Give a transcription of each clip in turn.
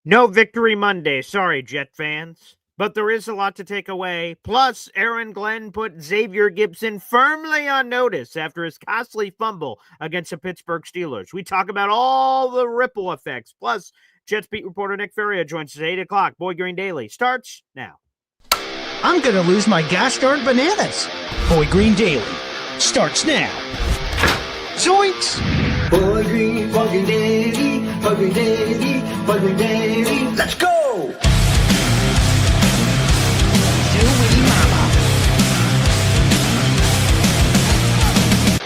No victory Monday. Sorry, Jet fans. But there is a lot to take away. Plus, Aaron Glenn put Xavier Gipson firmly on notice after his costly fumble against the Pittsburgh Steelers. We talk about all the ripple effects. Plus, Jets beat reporter Nick Faria joins us at 8 o'clock. Boy Green Daily starts now. I'm going to lose my gosh darn bananas. Boy Green Daily starts now. Zoinks! Boy Green Daily, Boy Green Daily, Boy Green Daily. Let's go!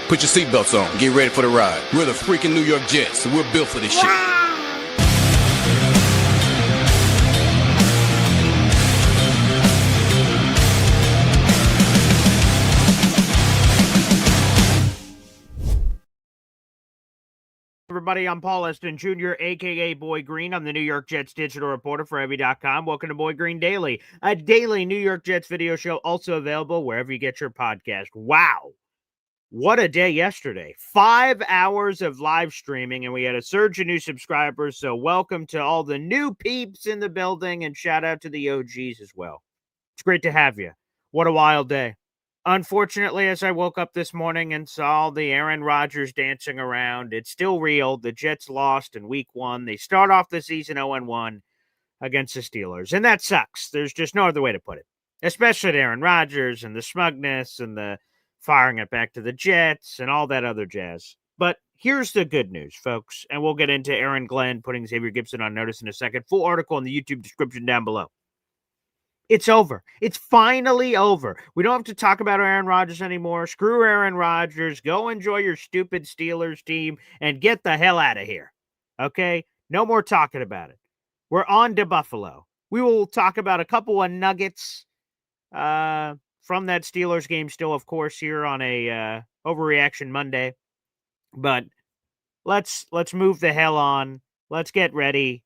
Put your seatbelts on. Get ready for the ride. We're the freaking New York Jets, so we're built for this shit. Everybody, I'm Paul Eston Jr., a.k.a. Boy Green. I'm the New York Jets digital reporter for Heavy.com. Welcome to Boy Green Daily, a daily New York Jets video show also available wherever you get your podcast. Wow. What a day yesterday. 5 hours of live streaming, and we had a surge of new subscribers, so welcome to all the new peeps in the building, and shout out to the OGs as well. It's great to have you. What a wild day. Unfortunately, as I woke up this morning and saw the Aaron Rodgers dancing around, it's still real. The Jets lost in week 1. They start off the season 0-1 against the Steelers, and that sucks. There's just no other way to put it, especially to Aaron Rodgers and the smugness and the firing it back to the Jets and all that other jazz. But here's the good news, folks, and we'll get into Aaron Glenn putting Xavier Gibson on notice in a second. Full article in the YouTube description down below. It's over. It's finally over. We don't have to talk about Aaron Rodgers anymore. Screw Aaron Rodgers. Go enjoy your stupid Steelers team and get the hell out of here. Okay? No more talking about it. We're on to Buffalo. We will talk about a couple of nuggets from that Steelers game still, of course, here on a Overreaction Monday. But let's move the hell on. Let's get ready.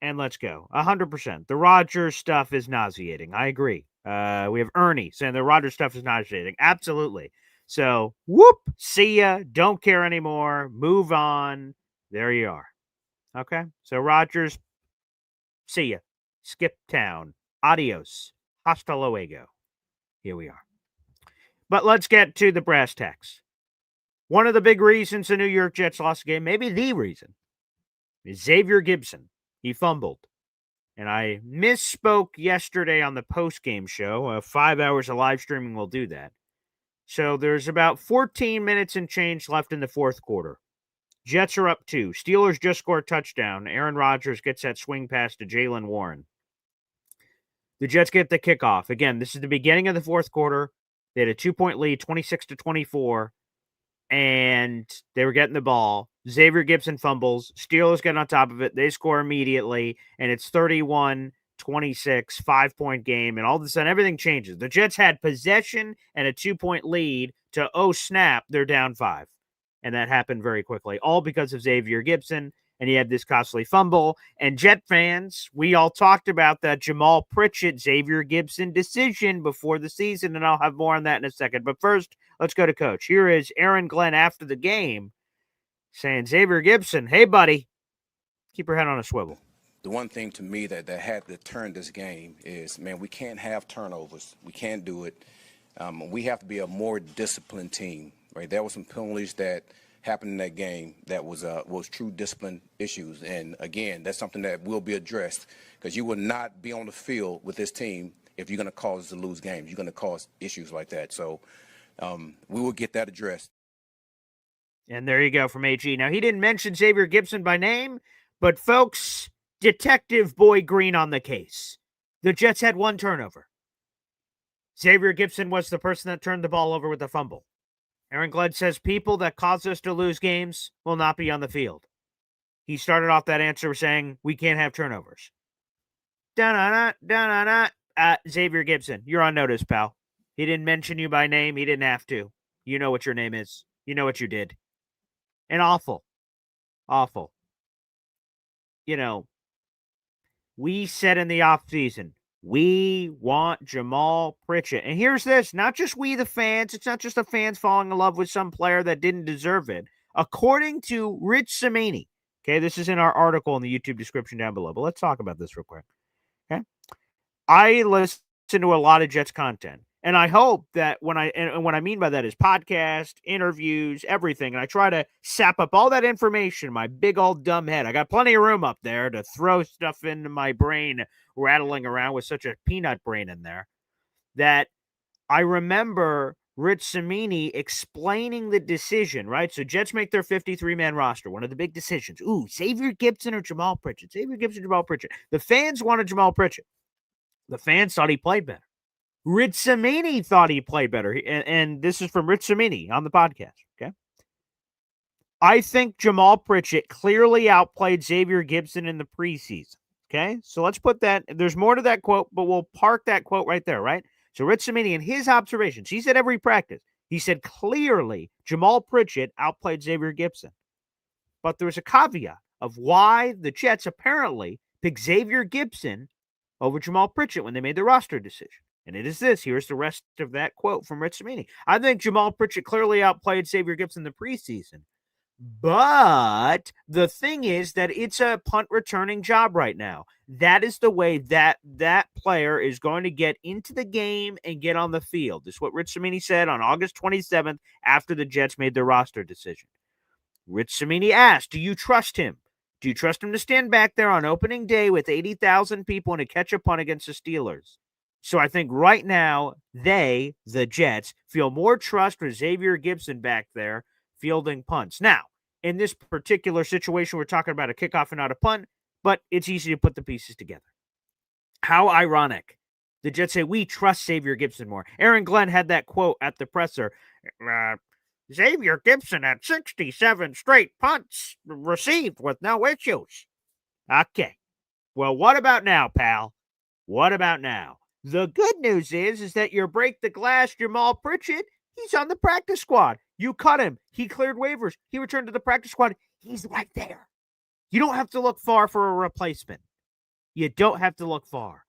And let's go. 100%. The Rodgers stuff is nauseating. I agree. We have Ernie saying the Rodgers stuff is nauseating. Absolutely. So, whoop, see ya. Don't care anymore. Move on. There you are. Okay? So, Rodgers, see ya. Skip town. Adios. Hasta luego. Here we are. But let's get to the brass tacks. One of the big reasons the New York Jets lost the game, maybe the reason, is Xavier Gibson. He fumbled. And I misspoke yesterday on the post-game show. 5 hours of live streaming will do that. So there's about 14 minutes and change left in the fourth quarter. Jets are up 2. Steelers just scored a touchdown. Aaron Rodgers gets that swing pass to Jaylen Warren. The Jets get the kickoff. Again, this is the beginning of the fourth quarter. They had a 2-point lead, 26-24. And they were getting the ball. Xavier Gibson fumbles. Steelers get on top of it. They score immediately, and it's 31-26, 5-point game, and all of a sudden everything changes. The Jets had possession and a 2-point lead to, oh, snap, they're down 5. And that happened very quickly, all because of Xavier Gibson, and he had this costly fumble. And Jet fans, we all talked about that Jamal Pritchett, Xavier Gibson decision before the season, and I'll have more on that in a second. But first, let's go to Coach. Here is Aaron Glenn after the game saying, Xavier Gibson, hey, buddy, keep your head on a swivel. The one thing to me that had to turn this game is, man, we can't have turnovers. We can't do it. We have to be a more disciplined team, right? There were some penalties that happened in that game that was true discipline issues. And, again, that's something that will be addressed because you will not be on the field with this team if you're going to cause us to lose games. You're going to cause issues like that. So we will get that addressed. And there you go from AG. Now, he didn't mention Xavier Gibson by name, but, folks, Detective Boy Green on the case. The Jets had 1 turnover. Xavier Gibson was the person that turned the ball over with a fumble. Aaron Glenn says people that cause us to lose games will not be on the field. He started off that answer saying, we can't have turnovers. Xavier Gibson, you're on notice, pal. He didn't mention you by name. He didn't have to. You know what your name is. You know what you did. And awful. Awful. You know, we said in the offseason, we want Jamal Pritchett. And here's this, not just we the fans. It's not just the fans falling in love with some player that didn't deserve it. According to Rich Cimini, Okay, this is in our article in the YouTube description down below, but let's talk about this real quick. Okay, I listen to a lot of Jets content, and I hope that when and what I mean by that is podcast, interviews, everything, and I try to sap up all that information in my big old dumb head. I got plenty of room up there to throw stuff into my brain, rattling around with such a peanut brain in there that I remember Rich Cimini explaining the decision, right? So Jets make their 53-man roster, one of the big decisions. Ooh, Xavier Gibson or Jamal Pritchett? Xavier Gibson, Jamal Pritchett. The fans wanted Jamal Pritchett. The fans thought he played better. Rich Cimini thought he played better. And this is from Rich Cimini on the podcast, okay? I think Jamal Pritchett clearly outplayed Xavier Gibson in the preseason, okay? So let's put that, there's more to that quote, but we'll park that quote right there, right? So Rich Cimini, in his observations, he said every practice, he said clearly Jamal Pritchett outplayed Xavier Gibson. But there was a caveat of why the Jets apparently picked Xavier Gibson over Jamal Pritchett when they made the roster decision. And it is this. Here's the rest of that quote from Rich Cimini. I think Jamal Pritchett clearly outplayed Xavier Gibson in the preseason. But the thing is that it's a punt returning job right now. That is the way that player is going to get into the game and get on the field. This is what Rich Cimini said on August 27th after the Jets made their roster decision. Rich Cimini asked, do you trust him? Do you trust him to stand back there on opening day with 80,000 people and to catch a punt against the Steelers? So I think right now the Jets, feel more trust with Xavier Gibson back there fielding punts. Now, in this particular situation, we're talking about a kickoff and not a punt, but it's easy to put the pieces together. How ironic. The Jets say, we trust Xavier Gibson more. Aaron Glenn had that quote at the presser. Xavier Gibson had 67 straight punts received with no issues. Okay. Well, what about now, pal? What about now? The good news is that you break the glass Jamal Pritchett, he's on the practice squad. You cut him. He cleared waivers. He returned to the practice squad. He's right there. You don't have to look far for a replacement. You don't have to look far.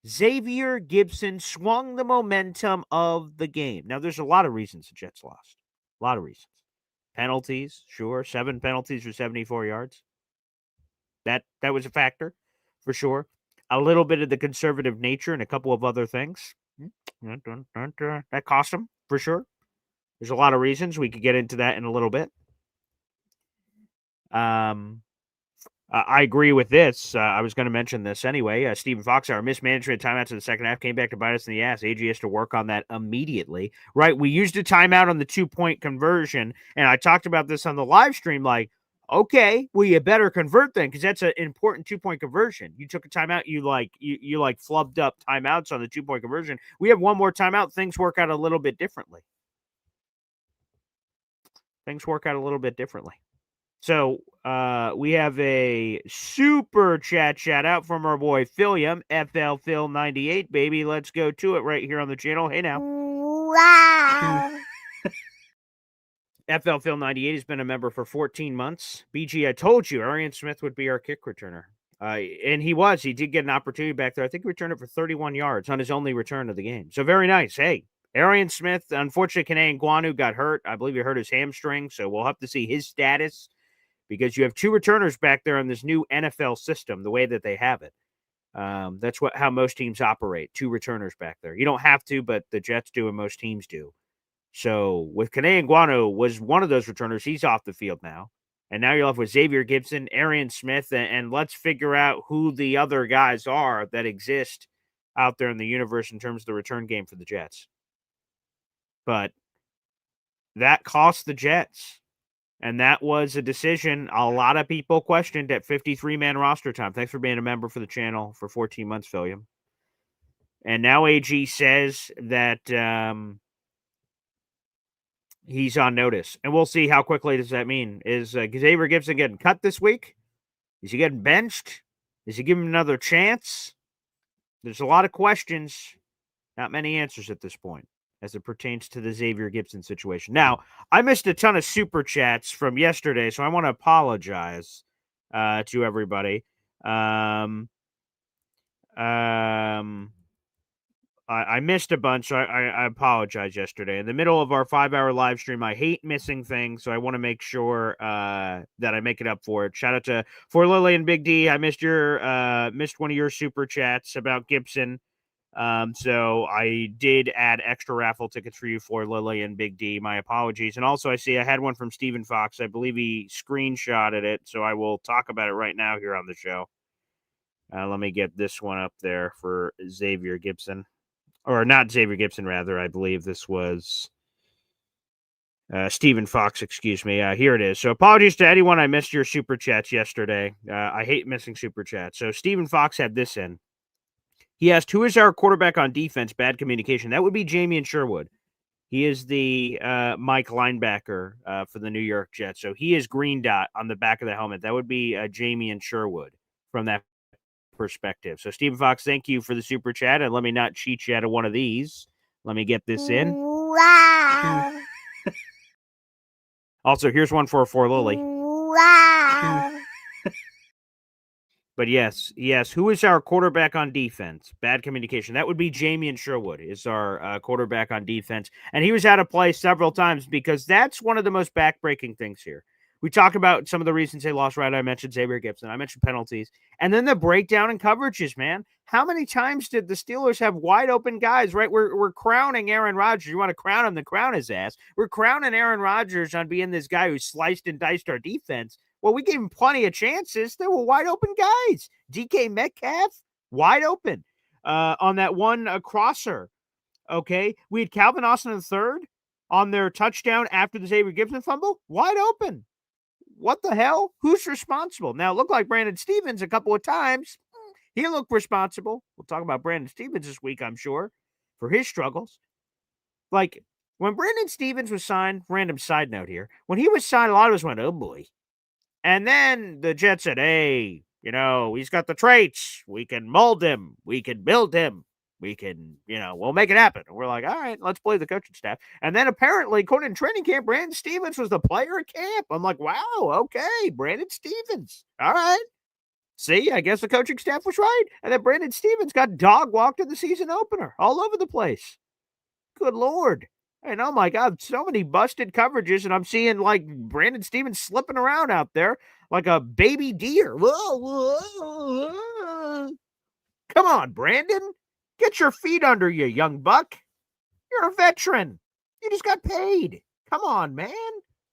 Xavier Gibson swung the momentum of the game. Now, there's a lot of reasons the Jets lost. A lot of reasons. Penalties, sure. 7 penalties for 74 yards. That was a factor, for sure. A little bit of the conservative nature and a couple of other things. That cost them, for sure. There's a lot of reasons. We could get into that in a little bit. I agree with this. I was going to mention this anyway. Stephen Fox, our mismanagement of timeouts in the second half came back to bite us in the ass. AG has to work on that immediately. Right? We used a timeout on the 2-point conversion, and I talked about this on the live stream, like, okay, well, you better convert then, because that's an important 2-point conversion. You took a timeout, you flubbed up timeouts on the 2-point conversion. We have one more timeout, things work out a little bit differently. So we have a super chat shout out from our boy Philium, FL Phil 98, baby. Let's go to it right here on the channel. Hey now. Wow. FL Phil 98 has been a member for 14 months. BG, I told you Arian Smith would be our kick returner. And he was. He did get an opportunity back there. I think he returned it for 31 yards on his only return of the game. So very nice. Hey, Arian Smith, unfortunately, Kane Guanu got hurt. I believe he hurt his hamstring, so we'll have to see his status because you have 2 returners back there in this new NFL system, the way that they have it. That's how most teams operate, 2 returners back there. You don't have to, but the Jets do and most teams do. So with Kane Guanu was one of those returners. He's off the field now. And now you're left with Xavier Gibson, Arian Smith, and let's figure out who the other guys are that exist out there in the universe in terms of the return game for the Jets. But that cost the Jets. And that was a decision a lot of people questioned at 53-man roster time. Thanks for being a member for the channel for 14 months, Philium. And now AG says that he's on notice. And we'll see how quickly does that mean. Is Xavier Gibson getting cut this week? Is he getting benched? Is he giving him another chance? There's a lot of questions, not many answers at this point as it pertains to the Xavier Gibson situation. Now, I missed a ton of super chats from yesterday, so I want to apologize to everybody. I missed a bunch, so I apologize yesterday. In the middle of our 5-hour live stream, I hate missing things, so I want to make sure that I make it up for it. Shout out to For Lily and Big D. I missed one of your super chats about Gibson. So I did add extra raffle tickets for you, For Lily and Big D. My apologies. And also, I see I had one from Stephen Fox. I believe he screenshotted it, so I will talk about it right now here on the show. Let me get this one up there for Xavier Gibson. Or not Xavier Gibson, rather. I believe this was Stephen Fox, excuse me. Here it is. So apologies to anyone I missed your super chats yesterday. I hate missing super chats. So Stephen Fox had this in. He asked, who is our quarterback on defense? Bad communication. That would be Jamie Sherwood. He is the Mike linebacker for the New York Jets. So he is green dot on the back of the helmet. That would be Jamie Sherwood from that perspective. So Stephen Fox, thank you for the super chat, and let me not cheat you out of one of these. Let me get this in. Wow. Also, here's one for Lily. Wow. But yes. Who is our quarterback on defense? Bad communication. That would be Jamie Sherwood is our quarterback on defense. And he was out of play several times because that's one of the most backbreaking things here. We talk about some of the reasons they lost, right? I mentioned Xavier Gipson. I mentioned penalties. And then the breakdown in coverages, man. How many times did the Steelers have wide open guys, right? We're crowning Aaron Rodgers. You want to crown him, then crown his ass. We're crowning Aaron Rodgers on being this guy who sliced and diced our defense. Well, we gave him plenty of chances. They were wide open guys. DK Metcalf, wide open on that one crosser. Okay. We had Calvin Austin III on their touchdown after the Xavier Gibson fumble. Wide open. What the hell? Who's responsible? Now, it looked like Brandon Stevens a couple of times. He looked responsible. We'll talk about Brandon Stevens this week, I'm sure, for his struggles. Like, when Brandon Stevens was signed, random side note here, when he was signed, a lot of us went, oh boy. And then the Jets said, hey, he's got the traits. We can mold him. We can build him. We can, we'll make it happen. And we're like, all right, let's play the coaching staff. And then apparently, according to training camp, Brandon Stevens was the player at camp. I'm like, wow, okay, Brandon Stevens. All right. See, I guess the coaching staff was right. And then Brandon Stevens got dog walked in the season opener all over the place. Good Lord. And oh my God, so many busted coverages. And I'm seeing like Brandon Stevens slipping around out there like a baby deer. Whoa. Come on, Brandon. Get your feet under you, young buck. You're a veteran. You just got paid. Come on, man.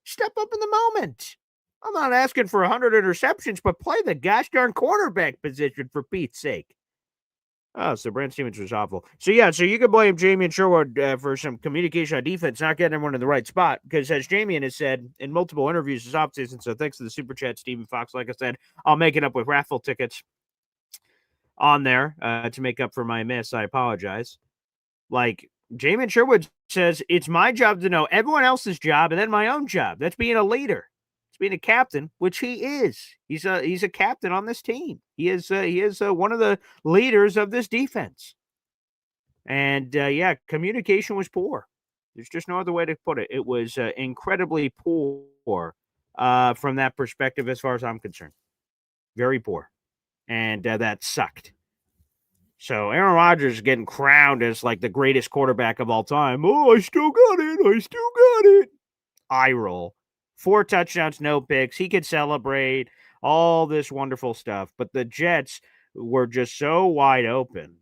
Step up in the moment. I'm not asking for 100 interceptions, but play the gosh darn quarterback position for Pete's sake. Oh, so Brandon Stevens was awful. So you can blame Jamie Sherwood for some communication on defense, not getting everyone in the right spot. Because as Jamie has said in multiple interviews this offseason, so thanks to the super chat, Stephen Fox, like I said, I'll make it up with raffle tickets on there to make up for my miss. I apologize. Like Jamie Sherwood says, it's my job to know everyone else's job and then my own job. That's being a leader. It's being a captain, which he is. He's a captain on this team. He is one of the leaders of this defense. And communication was poor. There's just no other way to put it. It was incredibly poor from that perspective, as far as I'm concerned. Very poor. And that sucked. So Aaron Rodgers is getting crowned as like the greatest quarterback of all time. Oh, I still got it. Eye roll. 4 touchdowns, no picks. He could celebrate all this wonderful stuff. But the Jets were just so wide open.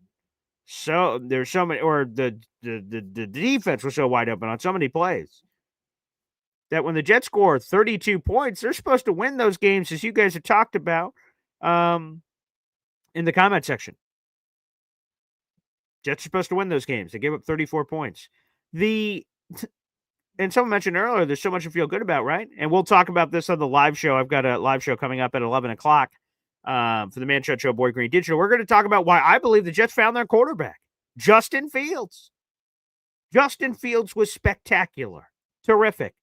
So there's so many, or the defense was so wide open on so many plays that when the Jets score 32 points, they're supposed to win those games, as you guys have talked about in the comment section. Jets are supposed to win those games. They gave up 34 points. And someone mentioned earlier, there's so much to feel good about, right? And we'll talk about this on the live show. I've got a live show coming up at 11 o'clock for the Man Shut Show, Boy Green Digital. We're going to talk about why I believe the Jets found their quarterback, Justin Fields. Justin Fields was spectacular, terrific,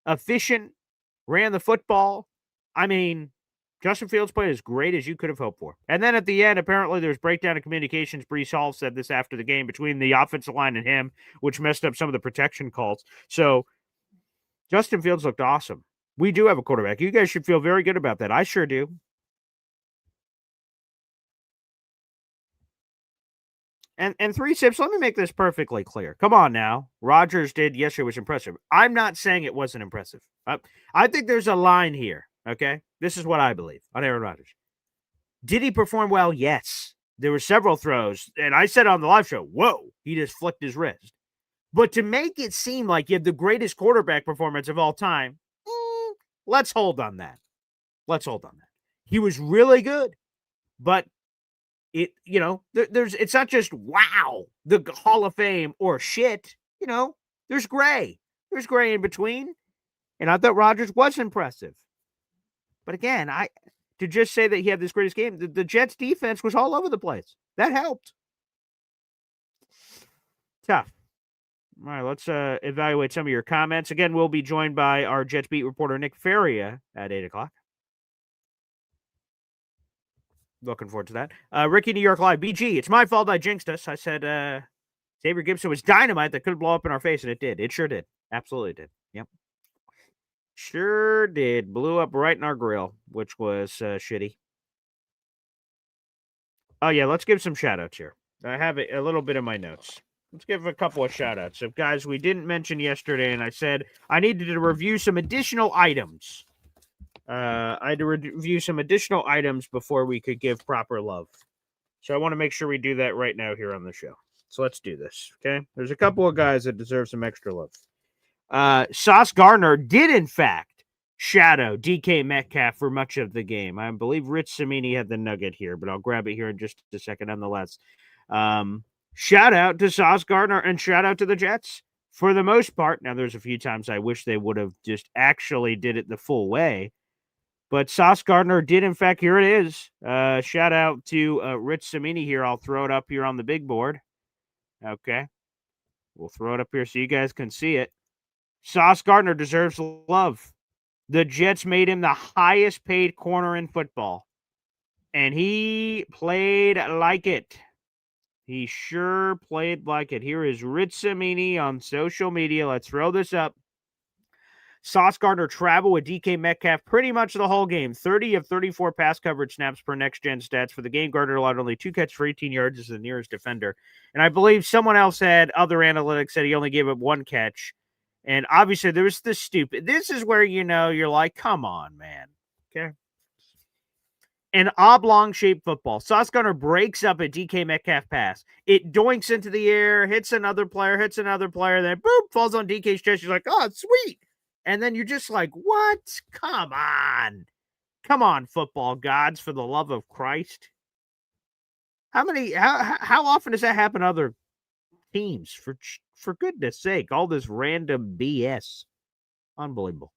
efficient, ran the football. I mean, Justin Fields played as great as you could have hoped for. And then at the end, apparently there's breakdown of communications. Breece Hall said this after the game between the offensive line and him, which messed up some of the protection calls. So Justin Fields looked awesome. We do have a quarterback. You guys should feel very good about that. I sure do. And three sips, let me make this perfectly clear. Come on now. Rodgers did yesterday was impressive. I'm not saying it wasn't impressive. I think there's a line here, okay? This is what I believe on Aaron Rodgers. Did he perform well? Yes. There were several throws, and I said on the live show, whoa, he just flicked his wrist. But to make it seem like you have the greatest quarterback performance of all time, let's hold on that. Let's hold on that. He was really good, but it's not just wow, the Hall of Fame or shit. There's gray. There's gray in between, and I thought Rodgers was impressive. But again, to just say that he had this greatest game, the Jets defense was all over the place. That helped. Tough. All right, let's evaluate some of your comments. Again, we'll be joined by our Jets beat reporter, Nick Faria, at 8 o'clock. Looking forward to that. Ricky, New York Live. BG, it's my fault I jinxed us. I said Xavier Gibson was dynamite that could blow up in our face, and it did. It sure did. Absolutely did. Yep. Sure did. Blew up right in our grill, which was shitty. Oh, yeah, let's give some shout-outs here. I have a little bit in my notes. Let's give a couple of shout-outs of guys we didn't mention yesterday, and I said I needed to review some additional items. I had to review some additional items before we could give proper love. So I want to make sure we do that right now here on the show. So let's do this, okay? There's a couple of guys that deserve some extra love. Sauce Gardner did, in fact, shadow DK Metcalf for much of the game. I believe Rich Cimini had the nugget here, but I'll grab it here in just a second nonetheless. Shout out to Sauce Gardner and shout out to the Jets for the most part. Now, there's a few times I wish they would have just actually did it the full way. But Sauce Gardner did, in fact, here it is. Shout out to Rich Cimini here. I'll throw it up here on the big board. Okay. We'll throw it up here so you guys can see it. Sauce Gardner deserves love. The Jets made him the highest paid corner in football. And he played like it. He sure played like it. Here is Rich Cimini on social media. Let's throw this up. Sauce Gardner traveled with DK Metcalf pretty much the whole game. 30 of 34 pass coverage snaps per next-gen stats. For the game, Gardner allowed only 2 catches for 18 yards as the nearest defender. And I believe someone else had other analytics said he only gave up 1 catch. And obviously, there was this stupid. This is where, you're like, come on, man. Okay. An oblong-shaped football. Sauce Gardner breaks up a DK Metcalf pass. It doinks into the air, hits another player, then boop, falls on DK's chest. You're like, oh, it's sweet. And then you're just like, what? Come on. Come on, football gods, for the love of Christ. How often does that happen to other teams? For goodness sake, all this random BS. Unbelievable.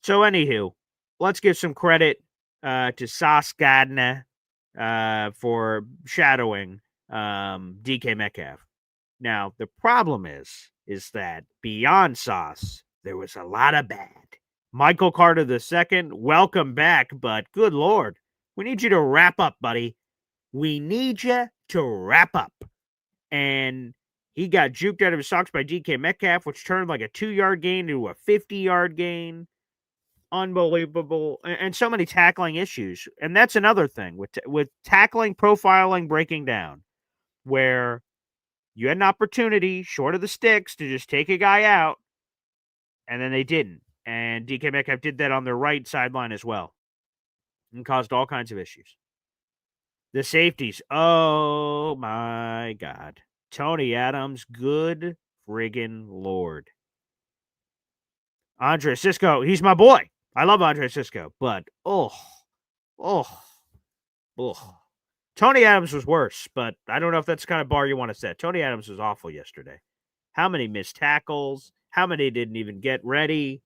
So, anywho, let's give some credit to Sauce Gardner for shadowing DK Metcalf. Now, the problem is that beyond Sauce, there was a lot of bad. Michael Carter II, welcome back, but good Lord, we need you to wrap up, buddy. We need you to wrap up. And he got juked out of his socks by DK Metcalf, which turned like a 2-yard gain into a 50-yard gain. Unbelievable. And so many tackling issues. And that's another thing with tackling, profiling, breaking down, where you had an opportunity short of the sticks to just take a guy out, and then they didn't. And DK Metcalf did that on their right sideline as well and caused all kinds of issues. The safeties. Oh, my God. Tony Adams, good friggin' Lord. Andre Cisco, he's my boy. I love Andre Cisco, but Tony Adams was worse, but I don't know if that's the kind of bar you want to set. Tony Adams was awful yesterday. How many missed tackles? How many didn't even get ready?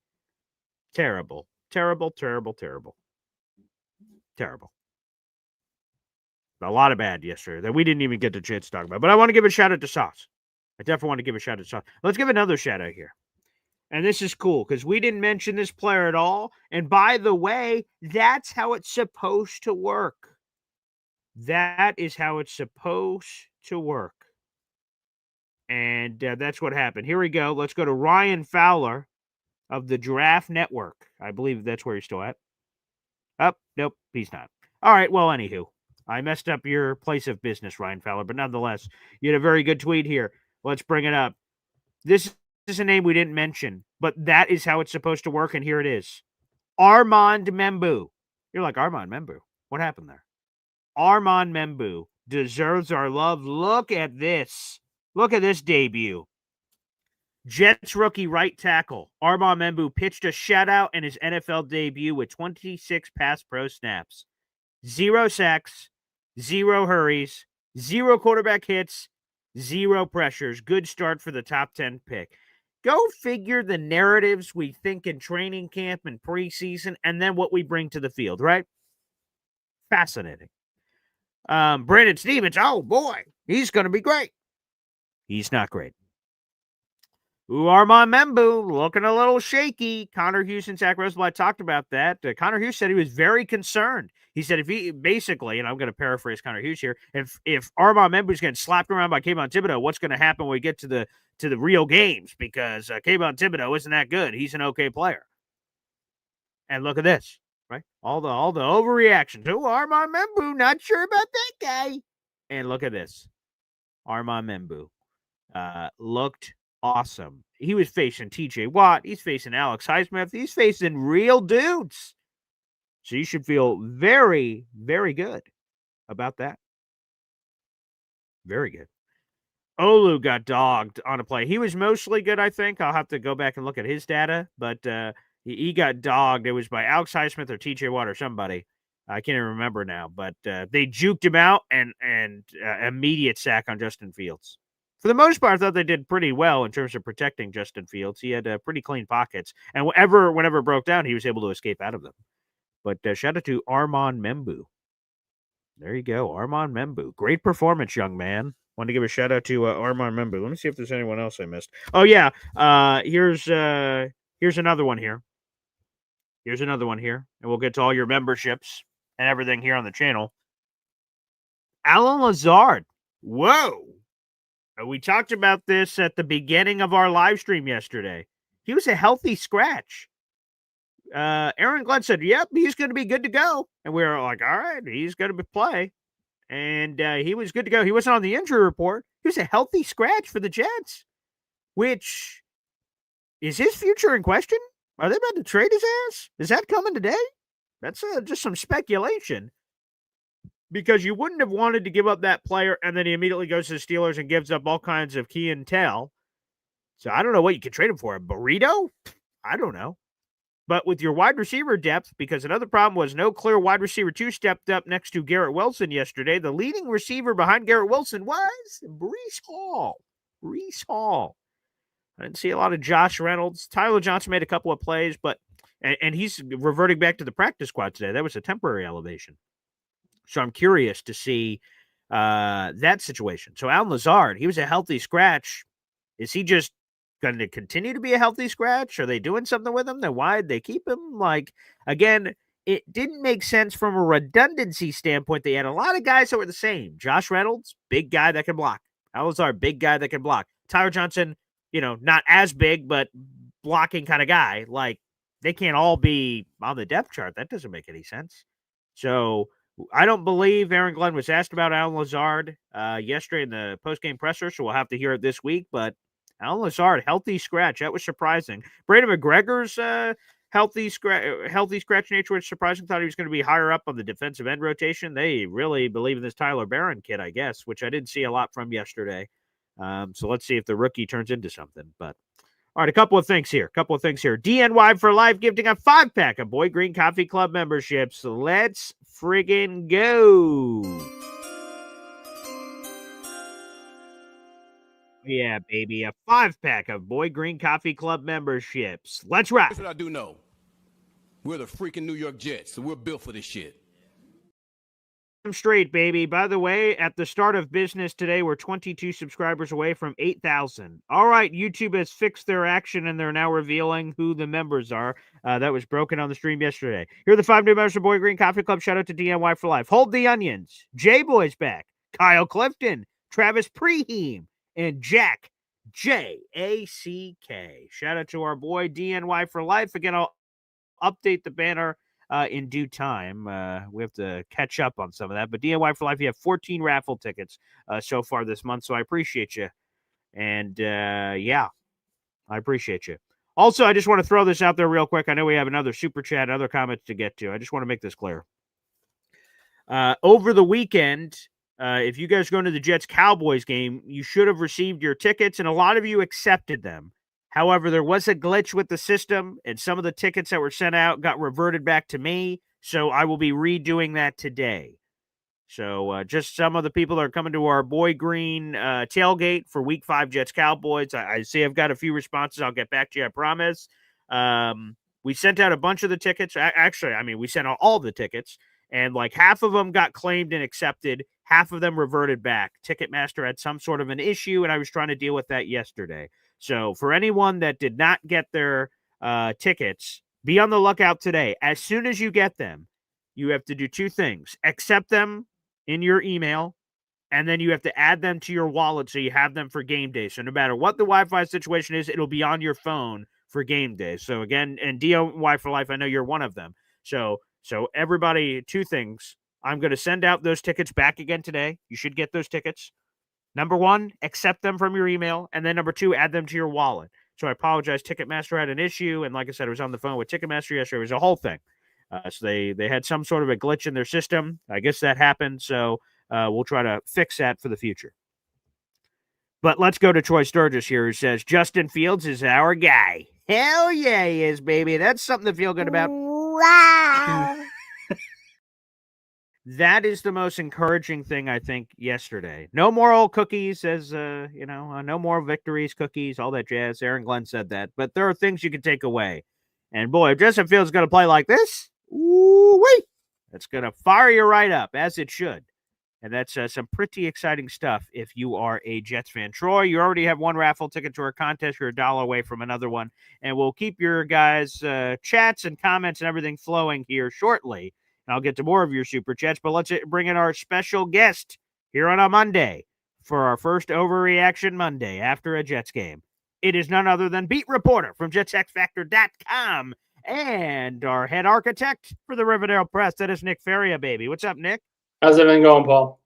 Terrible. Terrible. A lot of bad yesterday that we didn't even get the chance to talk about. But I want to give a shout out to Sauce. I definitely want to give a shout out to Sauce. Let's give another shout out here. And this is cool because we didn't mention this player at all. And by the way, that's how it's supposed to work. That is how it's supposed to work. And that's what happened. Here we go. Let's go to Ryan Fowler of the Giraffe Network. I believe that's where he's still at. Oh, nope, he's not. All right, well, anywho. I messed up your place of business, Ryan Fowler, but nonetheless, you had a very good tweet here. Let's bring it up. This is a name we didn't mention, but that is how it's supposed to work, and here it is. Armand Membou. You're like, Armand Membou. What happened there? Armand Membou deserves our love. Look at this. Look at this debut. Jets rookie right tackle Armand Membou pitched a shutout in his NFL debut with 26 pass pro snaps. 0 sacks, 0 hurries, 0 quarterback hits, 0 pressures. Good start for the top 10 pick. Go figure the narratives we think in training camp and preseason, and then what we bring to the field, right? Fascinating. Brandon Stevens, oh boy, he's going to be great. He's not great. Armand Membou looking a little shaky. Connor Hughes and Zach Rosenblatt talked about that. Connor Hughes said he was very concerned. He said if he basically, and I'm going to paraphrase Connor Hughes here, if Armand Membou's getting slapped around by Kayvon Thibodeau, what's going to happen when we get to the real games? Because Kayvon Thibodeau isn't that good. He's an okay player. And look at this, right? All the overreactions. Oh, Armand Membou, not sure about that guy. And look at this. Armand Membou looked awesome. He was facing TJ Watt. He's facing Alex Highsmith. He's facing real dudes. So you should feel very, very good about that. Very good. Olu got dogged on a play. He was mostly good, I think. I'll have to go back and look at his data, but he got dogged. It was by Alex Highsmith or TJ Watt or somebody. I can't even remember now, but they juked him out and immediate sack on Justin Fields. For the most part, I thought they did pretty well in terms of protecting Justin Fields. He had pretty clean pockets, and whenever it broke down, he was able to escape out of them. But shout out to Armand Membou. There you go, Armand Membou. Great performance, young man. Want to give a shout out to Armand Membou. Let me see if there's anyone else I missed. Oh yeah, here's another one here. Here's another one here, and we'll get to all your memberships and everything here on the channel. Alan Lazard. Whoa. We talked about this at the beginning of our live stream yesterday. He was a healthy scratch. Aaron Glenn said, yep, he's going to be good to go. And we were like, all right, he's going to play. And he was good to go. He wasn't on the injury report. He was a healthy scratch for the Jets, which is his future in question. Are they about to trade his ass? Is that coming today? That's just some speculation. Because you wouldn't have wanted to give up that player, and then he immediately goes to the Steelers and gives up all kinds of key intel. So I don't know what you could trade him for. A burrito? I don't know. But with your wide receiver depth, because another problem was no clear wide receiver 2 stepped up next to Garrett Wilson yesterday. The leading receiver behind Garrett Wilson was Breece Hall. Breece Hall. I didn't see a lot of Josh Reynolds. Tyler Johnson made a couple of plays, but and he's reverting back to the practice squad today. That was a temporary elevation. So I'm curious to see that situation. So Alan Lazard, he was a healthy scratch. Is he just going to continue to be a healthy scratch? Are they doing something with him? Then why'd they keep him? Like, again, it didn't make sense from a redundancy standpoint. They had a lot of guys that were the same. Josh Reynolds, big guy that can block. Alan Lazard, big guy that can block. Tyler Johnson, not as big, but blocking kind of guy. Like, they can't all be on the depth chart. That doesn't make any sense. So I don't believe Aaron Glenn was asked about Alan Lazard yesterday in the postgame presser, so we'll have to hear it this week. But Alan Lazard, healthy scratch. That was surprising. Brandon McGregor's healthy scratch nature was surprising. Thought he was going to be higher up on the defensive end rotation. They really believe in this Tyler Barron kid, I guess, which I didn't see a lot from yesterday. So let's see if the rookie turns into something. But all right, a couple of things here. DNY for Life gifting a 5-pack of Boy Green Coffee Club memberships. Let's friggin' go. Yeah, baby, a 5-pack of Boy Green Coffee Club memberships. Let's rock. Here's what I do know. We're the freaking New York Jets, so we're built for this shit. I'm straight, baby. By the way, at the start of business today, we're 22 subscribers away from 8,000. All right, YouTube has fixed their action, and they're now revealing who the members are. That was broken on the stream yesterday. Here are the 5 new members of Boy Green Coffee Club. Shout out to DNY for Life. Hold the Onions. J-Boy's back. Kyle Clifton. Travis Preheem. And Jack J-A-C-K. Shout out to our boy DNY for Life. Again, I'll update the banner in due time. We have to catch up on some of that. But DIY for Life, you have 14 raffle tickets so far this month, so I appreciate you. And, yeah, I appreciate you. Also, I just want to throw this out there real quick. I know we have another super chat, other comments to get to. I just want to make this clear. Over the weekend, if you guys go to the Jets-Cowboys game, you should have received your tickets, and a lot of you accepted them. However, there was a glitch with the system, and some of the tickets that were sent out got reverted back to me, so I will be redoing that today. So just some of the people that are coming to our Boy Green tailgate for Week 5 Jets-Cowboys. I see I've got a few responses. I'll get back to you, I promise. We sent out a bunch of the tickets. Actually, we sent out all the tickets, and like half of them got claimed and accepted. Half of them reverted back. Ticketmaster had some sort of an issue, and I was trying to deal with that yesterday. So for anyone that did not get their tickets, be on the lookout today. As soon as you get them, you have to do two things. Accept them in your email, and then you have to add them to your wallet so you have them for game day. So no matter what the Wi-Fi situation is, it'll be on your phone for game day. So again, and DIY for Life, I know you're one of them. So everybody, two things. I'm going to send out those tickets back again today. You should get those tickets. Number one, accept them from your email. And then number two, add them to your wallet. So I apologize. Ticketmaster had an issue. And like I said, I was on the phone with Ticketmaster yesterday. It was a whole thing. So they had some sort of a glitch in their system. I guess that happened. So we'll try to fix that for the future. But let's go to Troy Sturgis here, who says, Justin Fields is our guy. Hell yeah, he is, baby. That's something to feel good about. Wow. That is the most encouraging thing, I think, yesterday. No more old cookies, as, no more victories, cookies, all that jazz. Aaron Glenn said that. But there are things you can take away. And, boy, if Justin Fields is going to play like this, ooh-wee, that's going to fire you right up, as it should. And that's some pretty exciting stuff if you are a Jets fan. Troy, you already have one raffle ticket to our contest. You're $1 away from another one. And we'll keep your guys' chats and comments and everything flowing here shortly. And I'll get to more of your super chats. But let's bring in our special guest here on a Monday for our first Overreaction Monday after a Jets game. It is none other than beat reporter from JetsXFactor.com and our head architect for the Riverdale Press. That is Nick Faria, baby. What's up, Nick? How's everything going, Paul?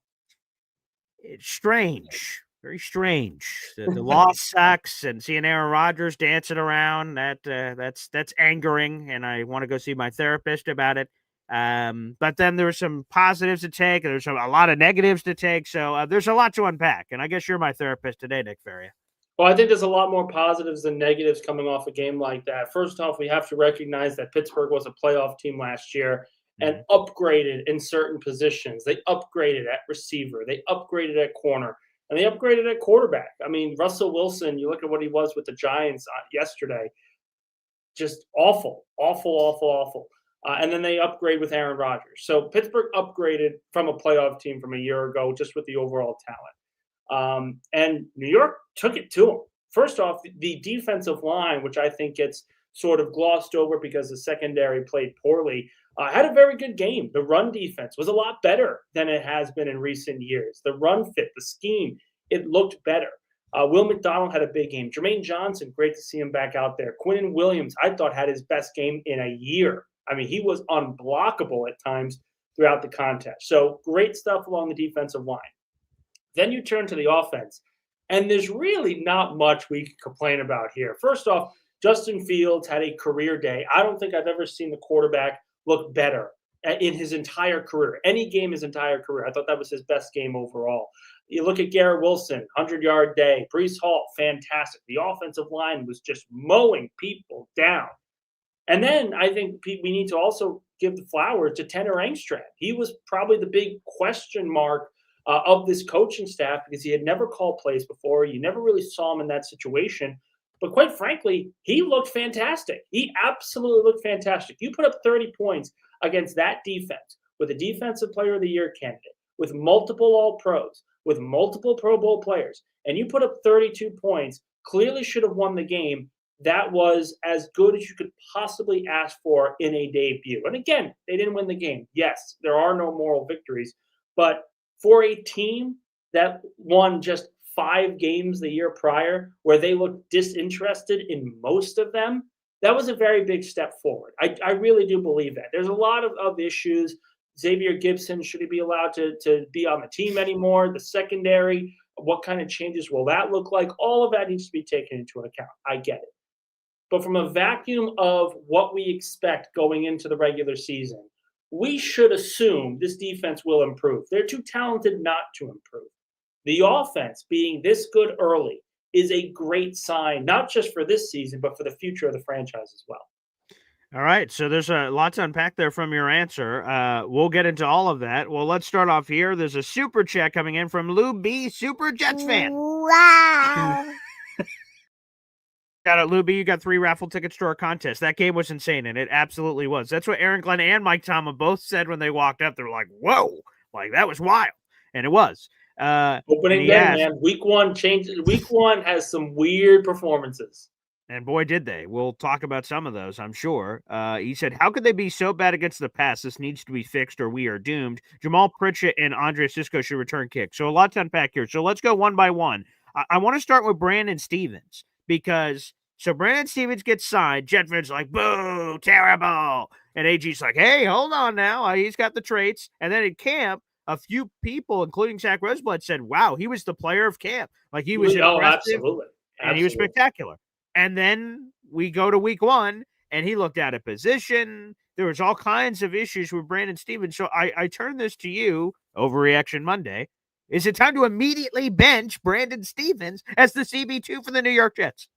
It's strange. Very strange. The loss sucks, and seeing Aaron Rodgers dancing around, that's angering, and I want to go see my therapist about it. But then there's some positives to take, and there's a lot of negatives to take, so there's a lot to unpack, and I guess you're my therapist today, Nick Faria. Well, I think there's a lot more positives than negatives coming off a game like that. First off, we have to recognize that Pittsburgh was a playoff team last year and upgraded in certain positions. They upgraded at receiver. They upgraded at corner. And they upgraded at quarterback. I mean, Russell Wilson, you look at what he was with the Giants yesterday, just awful. And then they upgrade with Aaron Rodgers. So Pittsburgh upgraded from a playoff team from a year ago just with the overall talent. And New York took it to them. First off, the defensive line, which I think gets sort of glossed over because the secondary played poorly, had a very good game. The run defense was a lot better than it has been in recent years. The run fit, the scheme, it looked better. Will McDonald had a big game. Jermaine Johnson, great to see him back out there. Quinnen Williams, I thought, had his best game in a year. I mean, he was unblockable at times throughout the contest. So great stuff along the defensive line. Then you turn to the offense, and there's really not much we can complain about here. First off, Justin Fields had a career day. I don't think I've ever seen the quarterback look better in his entire career, any game his entire career. I thought that was his best game overall. You look at Garrett Wilson, 100-yard day. Breece Hall, fantastic. The offensive line was just mowing people down. And then I think we need to also give the flowers to Tanner Engstrand. He was probably the big question mark of this coaching staff because he had never called plays before. You never really saw him in that situation. But quite frankly, he looked fantastic. He absolutely looked fantastic. You put up 30 points against that defense with a Defensive Player of the Year candidate, with multiple All-Pros, with multiple Pro Bowl players, and you put up 32 points, clearly should have won the game. That was as good as you could possibly ask for in a debut. And again, they didn't win the game. Yes, there are no moral victories. But for a team that won just 5 games the year prior, where they looked disinterested in most of them, That was a very big step forward. I really do believe that. There's a lot of issues. Xavier Gipson, should he be allowed to be on the team anymore? The secondary, what kind of changes will that look like? All of that needs to be taken into account. I get it. But from a vacuum of what we expect going into the regular season, we should assume this defense will improve. They're too talented not to improve. The offense being this good early is a great sign, not just for this season, but for the future of the franchise as well. All right, so there's a lot to unpack there from your answer. We'll get into all of that. Well, let's start off here. There's a super chat coming in from Lou B, Super Jets fan. Wow. Shout out, Lou B. You got 3 raffle tickets to our contest. That game was insane, and it absolutely was. That's what Aaron Glenn and Mike Tomlin both said when they walked up. They were like, whoa, like that was wild. And it was. Opening day, man. Week one changes. Week one has some weird performances. And boy, did they. We'll talk about some of those, I'm sure. He said, how could they be so bad against the pass? This needs to be fixed or we are doomed. Jamal Pritchett and Andre Sisco should return kicks. So a lot to unpack here. So let's go one by one. I want to start with Brandon Stevens because Brandon Stevens gets signed. Jet fans like, boo, terrible. And AG's like, hey, hold on now. He's got the traits. And then at camp, a few people, including Zach Roseblood, said, wow, he was the player of camp. Like he was impressive. Absolutely. And he was spectacular. And then we go to week 1, and he looked out of position. There was all kinds of issues with Brandon Stevens. So I turn this to you, Overreaction Monday. Is it time to immediately bench Brandon Stevens as the CB2 for the New York Jets?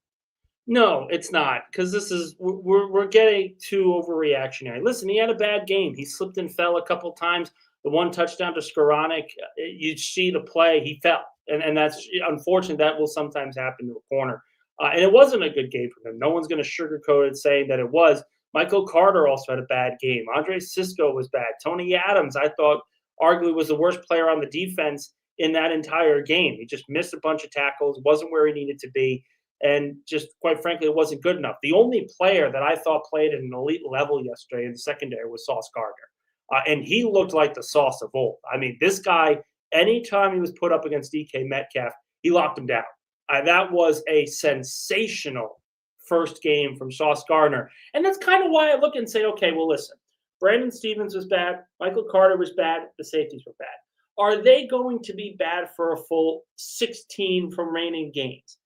No, it's not, because this is we're getting too overreactionary. Listen, he had a bad game. He slipped and fell a couple times. The one touchdown to Skoranek, you see the play, he fell. And that's unfortunate. That will sometimes happen to a corner. And it wasn't a good game for him. No one's going to sugarcoat it saying that it was. Michael Carter also had a bad game. Andre Sisco was bad. Tony Adams, I thought, arguably was the worst player on the defense in that entire game. He just missed a bunch of tackles, wasn't where he needed to be, and just, quite frankly, it wasn't good enough. The only player that I thought played at an elite level yesterday in the secondary was Sauce Gardner. And he looked like the Sauce of old. I mean, this guy, anytime he was put up against DK Metcalf, he locked him down. That was a sensational first game from Sauce Gardner. And that's kind of why I look and say, okay, well, listen, Brandon Stevens was bad. Michael Carter was bad. The safeties were bad. Are they going to be bad for a full 16 from remaining games?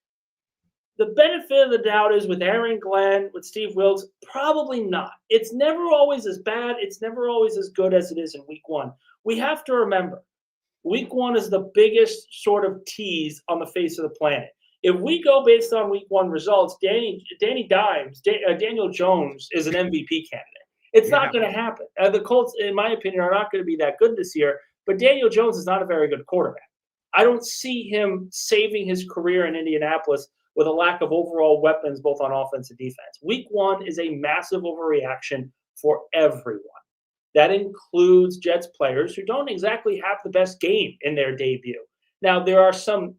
The benefit of the doubt is with Aaron Glenn, with Steve Wilkes, probably not. It's never always as bad. It's never always as good as it is in week 1. We have to remember, week 1 is the biggest sort of tease on the face of the planet. If we go based on week 1 results, Daniel Jones is an MVP candidate. It's not going to happen. The Colts, in my opinion, are not going to be that good this year, but Daniel Jones is not a very good quarterback. I don't see him saving his career in Indianapolis with a lack of overall weapons, both on offense and defense. Week 1 is a massive overreaction for everyone. That includes Jets players who don't exactly have the best game in their debut. Now, there are some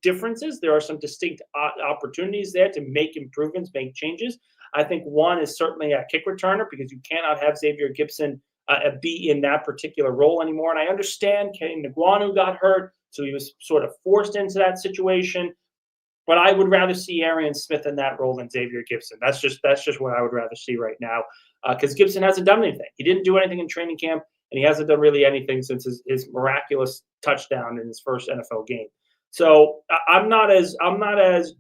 differences. There are some distinct opportunities there to make improvements, make changes. I think one is certainly a kick returner because you cannot have Xavier Gipson be in that particular role anymore. And I understand Kenny Nguanu got hurt, so he was sort of forced into that situation. But I would rather see Arian Smith in that role than Xavier Gipson. That's just what I would rather see right now because Gibson hasn't done anything. He didn't do anything in training camp, and he hasn't done really anything since his miraculous touchdown in his first NFL game. So I'm not as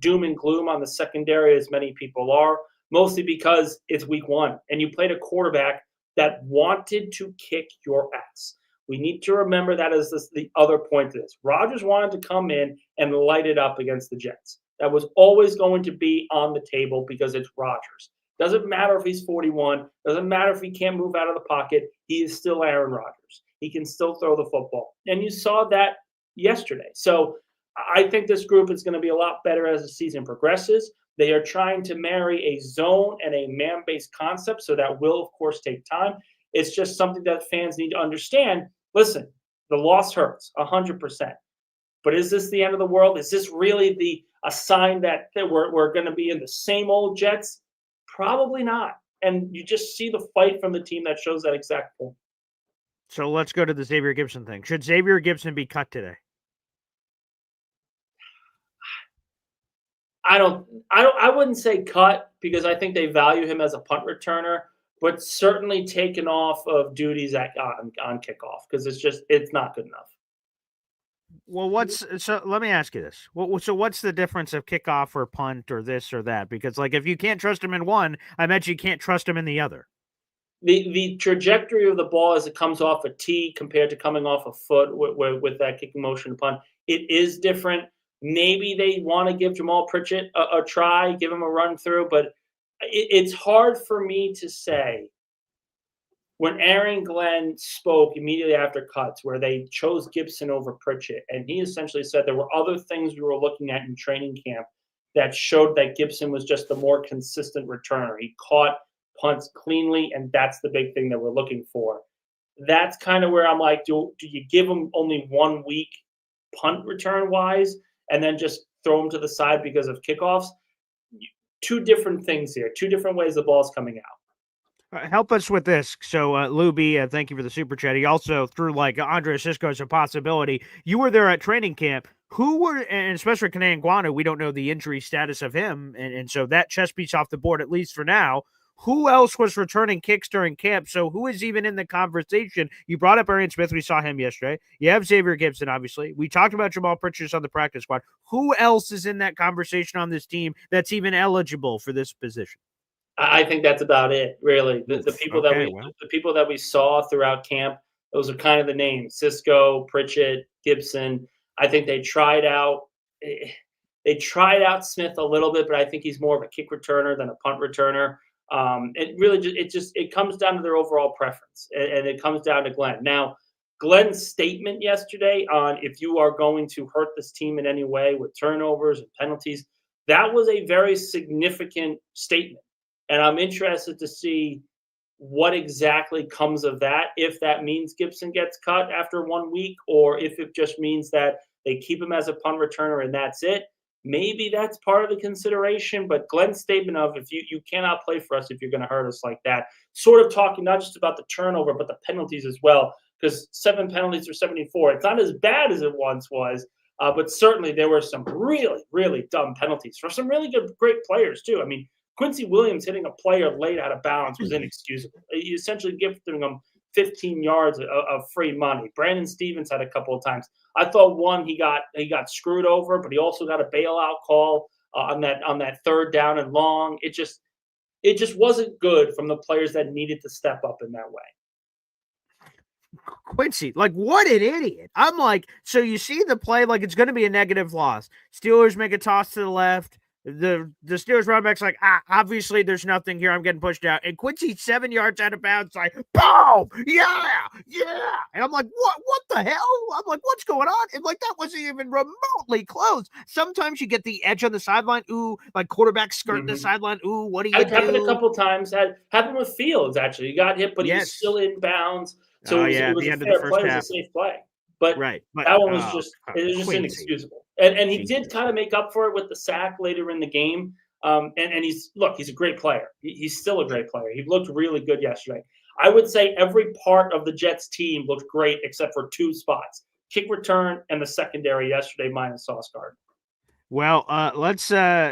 doom and gloom on the secondary as many people are, mostly because it's week 1, and you played a quarterback that wanted to kick your ass. We need to remember that as the other point to this. Rodgers wanted to come in and light it up against the Jets. That was always going to be on the table because it's Rodgers. Doesn't matter if he's 41. Doesn't matter if he can't move out of the pocket. He is still Aaron Rodgers. He can still throw the football. And you saw that yesterday. So I think this group is going to be a lot better as the season progresses. They are trying to marry a zone and a man-based concept, so that will, of course, take time. It's just something that fans need to understand. Listen, the loss hurts 100%. But is this the end of the world? Is this really a sign that we're going to be in the same old Jets? Probably not. And you just see the fight from the team that shows that exact point. So let's go to the Xavier Gipson thing. Should Xavier Gipson be cut today? I wouldn't say cut because I think they value him as a punt returner, but certainly taken off of duties on kickoff because it's not good enough. Well, so let me ask you this. So what's the difference of kickoff or punt or this or that? Because like if you can't trust him in one, I bet you can't trust him in the other. The trajectory of the ball as it comes off a tee compared to coming off a foot with that kicking motion punt, it is different. Maybe they want to give Jamal Pritchett a try, give him a run through, but it's hard for me to say. When Aaron Glenn spoke immediately after cuts, where they chose Gibson over Pritchett, and he essentially said there were other things we were looking at in training camp that showed that Gibson was just the more consistent returner. He caught punts cleanly, and that's the big thing that we're looking for. That's kind of where I'm like, do you give him only 1 week punt return wise and then just throw him to the side because of kickoffs? Two different things here, two different ways the ball's coming out. Help us with this. So, Luby, thank you for the super chat. He also threw like Andre Sisco as a possibility. You were there at training camp. Who were, and especially Kanaan Guanu, we don't know the injury status of him. And so that chess piece off the board, at least for now. Who else was returning kicks during camp? So who is even in the conversation? You brought up Arian Smith. We saw him yesterday. You have Xavier Gibson, obviously. We talked about Jamal Pritchett on the practice squad. Who else is in that conversation on this team that's even eligible for this position? I think that's about it, really. The people the people that we saw throughout camp, those are kind of the names: Sisco, Pritchett, Gibson. I think they tried out Smith a little bit, but I think he's more of a kick returner than a punt returner. It comes down to their overall preference, and it comes down to Glenn. Now, Glenn's statement yesterday on if you are going to hurt this team in any way with turnovers and penalties, that was a very significant statement. And I'm interested to see what exactly comes of that, if that means Gibson gets cut after 1 week, or if it just means that they keep him as a punt returner and that's it. Maybe that's part of the consideration. But Glenn's statement of if you cannot play for us if you're going to hurt us like that, sort of talking not just about the turnover, but the penalties as well, because 7 penalties for 74. It's not as bad as it once was, but certainly there were some really, really dumb penalties for some really great players too. I mean, Quincy Williams hitting a player late out of bounds was inexcusable. You essentially gifting him 15 yards of free money. Brandon Stevens had a couple of times. I thought one he got screwed over, but he also got a bailout call on that third down and long. It just wasn't good from the players that needed to step up in that way. Quincy, like what an idiot. I'm like, so you see the play, like it's going to be a negative loss. Steelers make a toss to the left. The Steelers running back's like, obviously there's nothing here. I'm getting pushed out. And Quincy's 7 yards out of bounds, like, boom! Yeah! And I'm like, what the hell? I'm like, what's going on? And like, that wasn't even remotely close. Sometimes you get the edge on the sideline. Ooh, like quarterback skirting the sideline. Ooh, what do you do? It happened a couple times. Happened with Fields, actually. He got hit, but he was still in bounds. So it was a fair play. It was a safe play. But that one was just inexcusable. And he did kind of make up for it with the sack later in the game. And he's a great player. He's still a great player. He looked really good yesterday. I would say every part of the Jets team looked great except for 2 spots: kick return and the secondary yesterday minus Sauce Gardner. Well,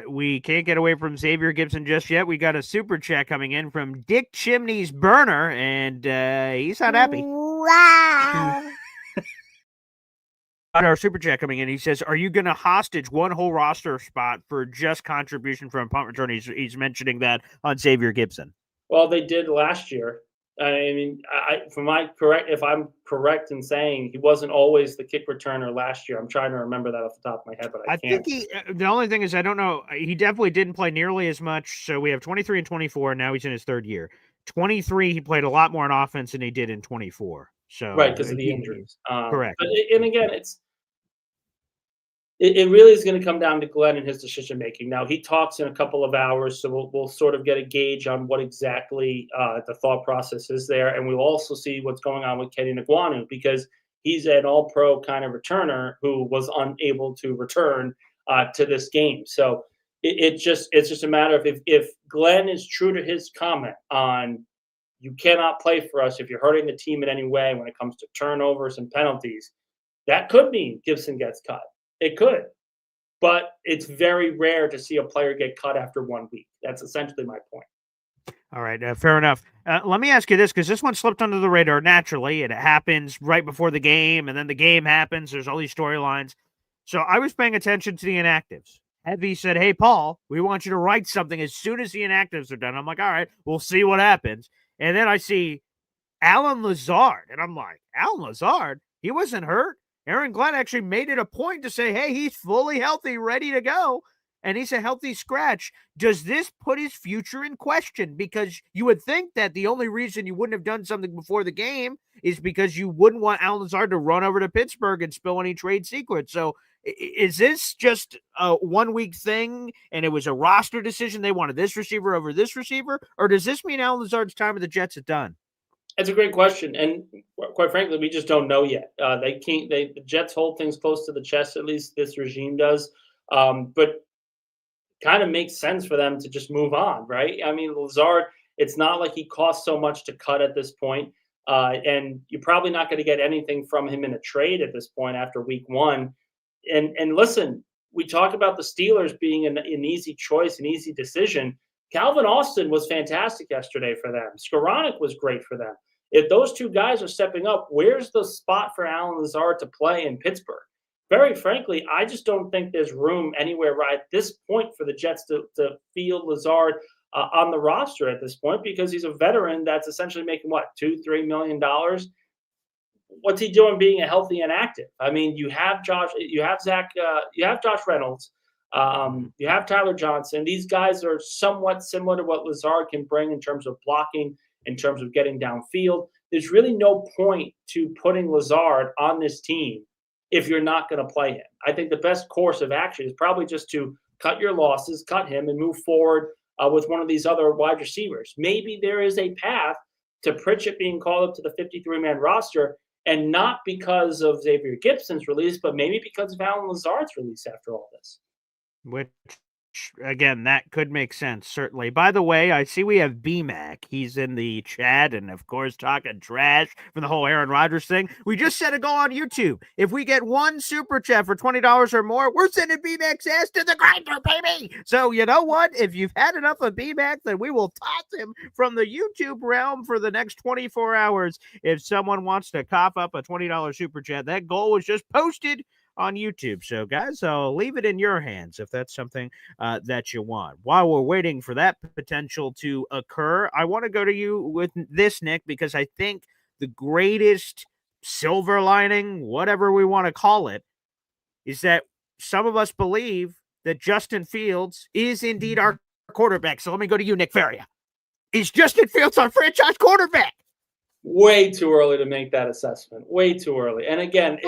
we can't get away from Xavier Gibson just yet. We got a super chat coming in from Dick Chimney's Burner, and he's not happy. Wow. Our super chat coming in. He says, "Are you going to hostage one whole roster spot for just contribution from punt return?" He's mentioning that on Xavier Gibson. Well, they did last year. I mean, if I'm correct in saying he wasn't always the kick returner last year. I'm trying to remember that off the top of my head, but I can't. Think the only thing is I don't know. He definitely didn't play nearly as much. So we have 23 and 24, and now he's in his 3rd year. 23, he played a lot more on offense than he did in 24. So right, because of the injuries. Correct. And again, it really is going to come down to Glenn and his decision making. Now he talks in a couple of hours, so we'll sort of get a gauge on what exactly the thought process is there, and we'll also see what's going on with Kenny Nguanu, because he's an All-Pro kind of returner who was unable to return to this game. So it's just a matter of if Glenn is true to his comment on you cannot play for us if you're hurting the team in any way when it comes to turnovers and penalties, that could mean Gibson gets cut. It could. But it's very rare to see a player get cut after 1 week. That's essentially my point. All right, fair enough. Let me ask you this, because this one slipped under the radar naturally, and it happens right before the game, and then the game happens. There's all these storylines. So I was paying attention to the inactives. Heavy said, hey, Paul, we want you to write something as soon as the inactives are done. I'm like, all right, we'll see what happens. And then I see Alan Lazard, and I'm like, Alan Lazard? He wasn't hurt. Aaron Glenn actually made it a point to say, hey, he's fully healthy, ready to go. And he's a healthy scratch. Does this put his future in question? Because you would think that the only reason you wouldn't have done something before the game is because you wouldn't want Alan Lazard to run over to Pittsburgh and spill any trade secrets. So is this just a 1 week thing and it was a roster decision? They wanted this receiver over this receiver? Or does this mean Alan Lazard's time with the Jets is done? It's a great question, and quite frankly, we just don't know yet. The Jets hold things close to the chest, at least this regime does. But kind of makes sense for them to just move on, right? I mean, Lazard, it's not like he costs so much to cut at this point, and you're probably not going to get anything from him in a trade at this point after week 1. And listen, we talk about the Steelers being an easy choice, an easy decision. Calvin Austin was fantastic yesterday for them. Skoranek was great for them. If those two guys are stepping up, where's the spot for Alan Lazard to play in Pittsburgh? Very frankly, I just don't think there's room anywhere right at this point for the Jets to field Lazard on the roster at this point, because he's a veteran that's essentially making what, $2-3 million. What's he doing being a healthy and active? I mean, you have Josh Reynolds, you have Tyler Johnson. These guys are somewhat similar to what Lazard can bring in terms of blocking, in terms of getting downfield. There's really no point to putting Lazard on this team if you're not going to play him. I think the best course of action is probably just to cut your losses, cut him, and move forward with one of these other wide receivers. Maybe there is a path to Pritchett being called up to the 53-man roster, and not because of Xavier Gibson's release, but maybe because of Alan Lazard's release after all this. Which, again, that could make sense, certainly. By the way, I see we have BMAC. He's in the chat and, of course, talking trash from the whole Aaron Rodgers thing. We just set a goal on YouTube. If we get one super chat for $20 or more, we're sending BMAC's ass to the grinder, baby! So, you know what? If you've had enough of BMAC, then we will toss him from the YouTube realm for the next 24 hours. If someone wants to cough up a $20 super chat, that goal was just posted on YouTube. So, guys, I'll leave it in your hands if that's something that you want. While we're waiting for that potential to occur, I want to go to you with this, Nick, because I think the greatest silver lining, whatever we want to call it, is that some of us believe that Justin Fields is indeed our quarterback. So let me go to you, Nick Faria. Is Justin Fields our franchise quarterback? Way too early to make that assessment. Way too early. And again,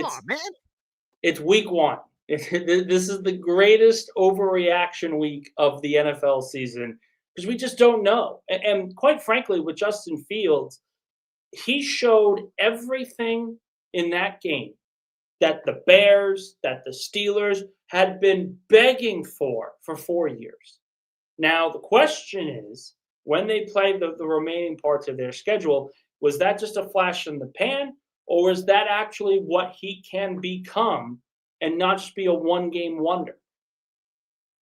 it's week 1. This is the greatest overreaction week of the NFL season because we just don't know. And quite frankly, with Justin Fields, he showed everything in that game that the Bears, that the Steelers had been begging for 4 years. Now, the question is, when they played the remaining parts of their schedule, was that just a flash in the pan? Or is that actually what he can become and not just be a one-game wonder?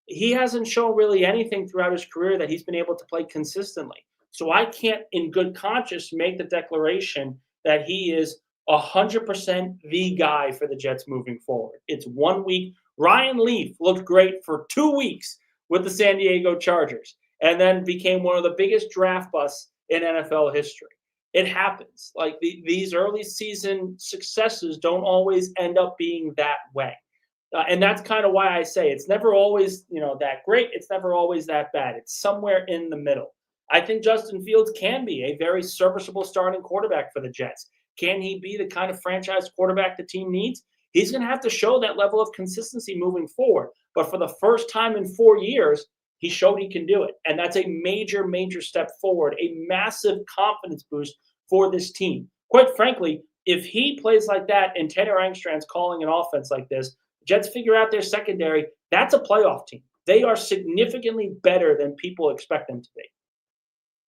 He hasn't shown really anything throughout his career that he's been able to play consistently. So I can't, in good conscience, make the declaration that he is 100% the guy for the Jets moving forward. It's 1 week. Ryan Leaf looked great for 2 weeks with the San Diego Chargers and then became one of the biggest draft busts in NFL history. It happens. Like these early season successes don't always end up being that way. And that's kind of why I say it's never always, that great. It's never always that bad. It's somewhere in the middle. I think Justin Fields can be a very serviceable starting quarterback for the Jets. Can he be the kind of franchise quarterback the team needs? He's going to have to show that level of consistency moving forward. But for the first time in 4 years, he showed he can do it. And that's a major, major step forward, a massive confidence boost for this team. Quite frankly, if he plays like that and Tanner Engstrand's calling an offense like this, Jets figure out their secondary, that's a playoff team. They are significantly better than people expect them to be.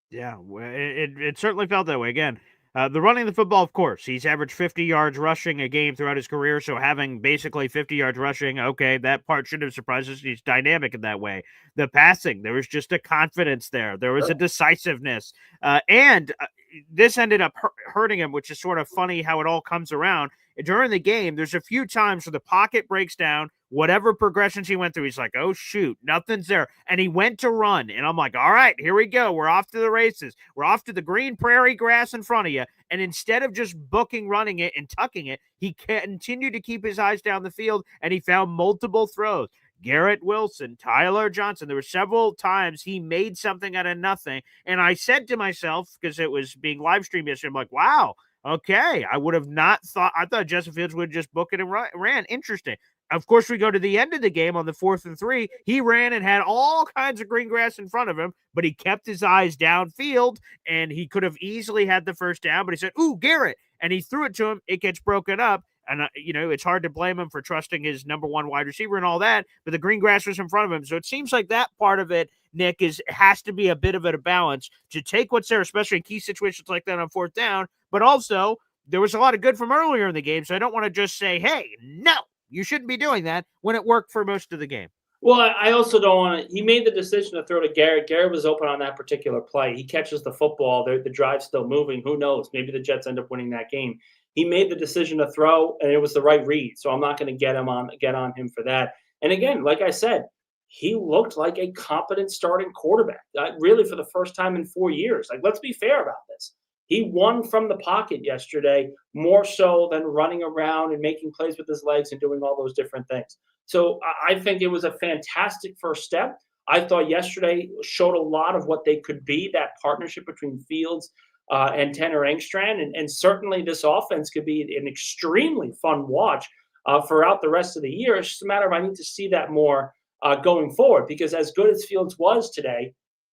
Yeah, it certainly felt that way. Again, The running the football, of course. He's averaged 50 yards rushing a game throughout his career, so having basically 50 yards rushing, okay, that part shouldn't have surprised us. He's dynamic in that way. The passing, there was just a confidence there. There was a decisiveness. And this ended up hurting him, which is sort of funny how it all comes around. During the game, there's a few times where the pocket breaks down, whatever progressions he went through, he's like, oh, shoot, nothing's there. And he went to run. And I'm like, all right, here we go. We're off to the races. We're off to the green prairie grass in front of you. And instead of just running it and tucking it, he continued to keep his eyes down the field, and he found multiple throws. Garrett Wilson, Tyler Johnson. There were several times he made something out of nothing. And I said to myself, because it was being live streamed yesterday, I'm like, wow, okay. I would have not thought, I thought Justin Fields would just book it and ran. Interesting. Of course, we go to the end of the game on the 4th and 3. He ran and had all kinds of green grass in front of him, but he kept his eyes downfield, and he could have easily had the first down, but he said, ooh, Garrett, and he threw it to him. It gets broken up. And, it's hard to blame him for trusting his number one wide receiver and all that, but the green grass was in front of him. So it seems like that part of it, Nick, has to be a bit of a balance to take what's there, especially in key situations like that on 4th down. But also, there was a lot of good from earlier in the game, so I don't want to just say, hey, no, you shouldn't be doing that when it worked for most of the game. Well, I also don't want to – he made the decision to throw to Garrett. Garrett was open on that particular play. He catches the football. The drive's still moving. Who knows? Maybe the Jets end up winning that game. He made the decision to throw, and it was the right read. So I'm not going to get on him for that. And again, like I said, he looked like a competent starting quarterback, really for the first time in 4 years. Like, let's be fair about this. He won from the pocket yesterday more so than running around and making plays with his legs and doing all those different things. So I think it was a fantastic first step. I thought yesterday showed a lot of what they could be, that partnership between Fields and Tanner Engstrand. And certainly this offense could be an extremely fun watch throughout the rest of the year. It's just a matter of I need to see that more going forward, because as good as Fields was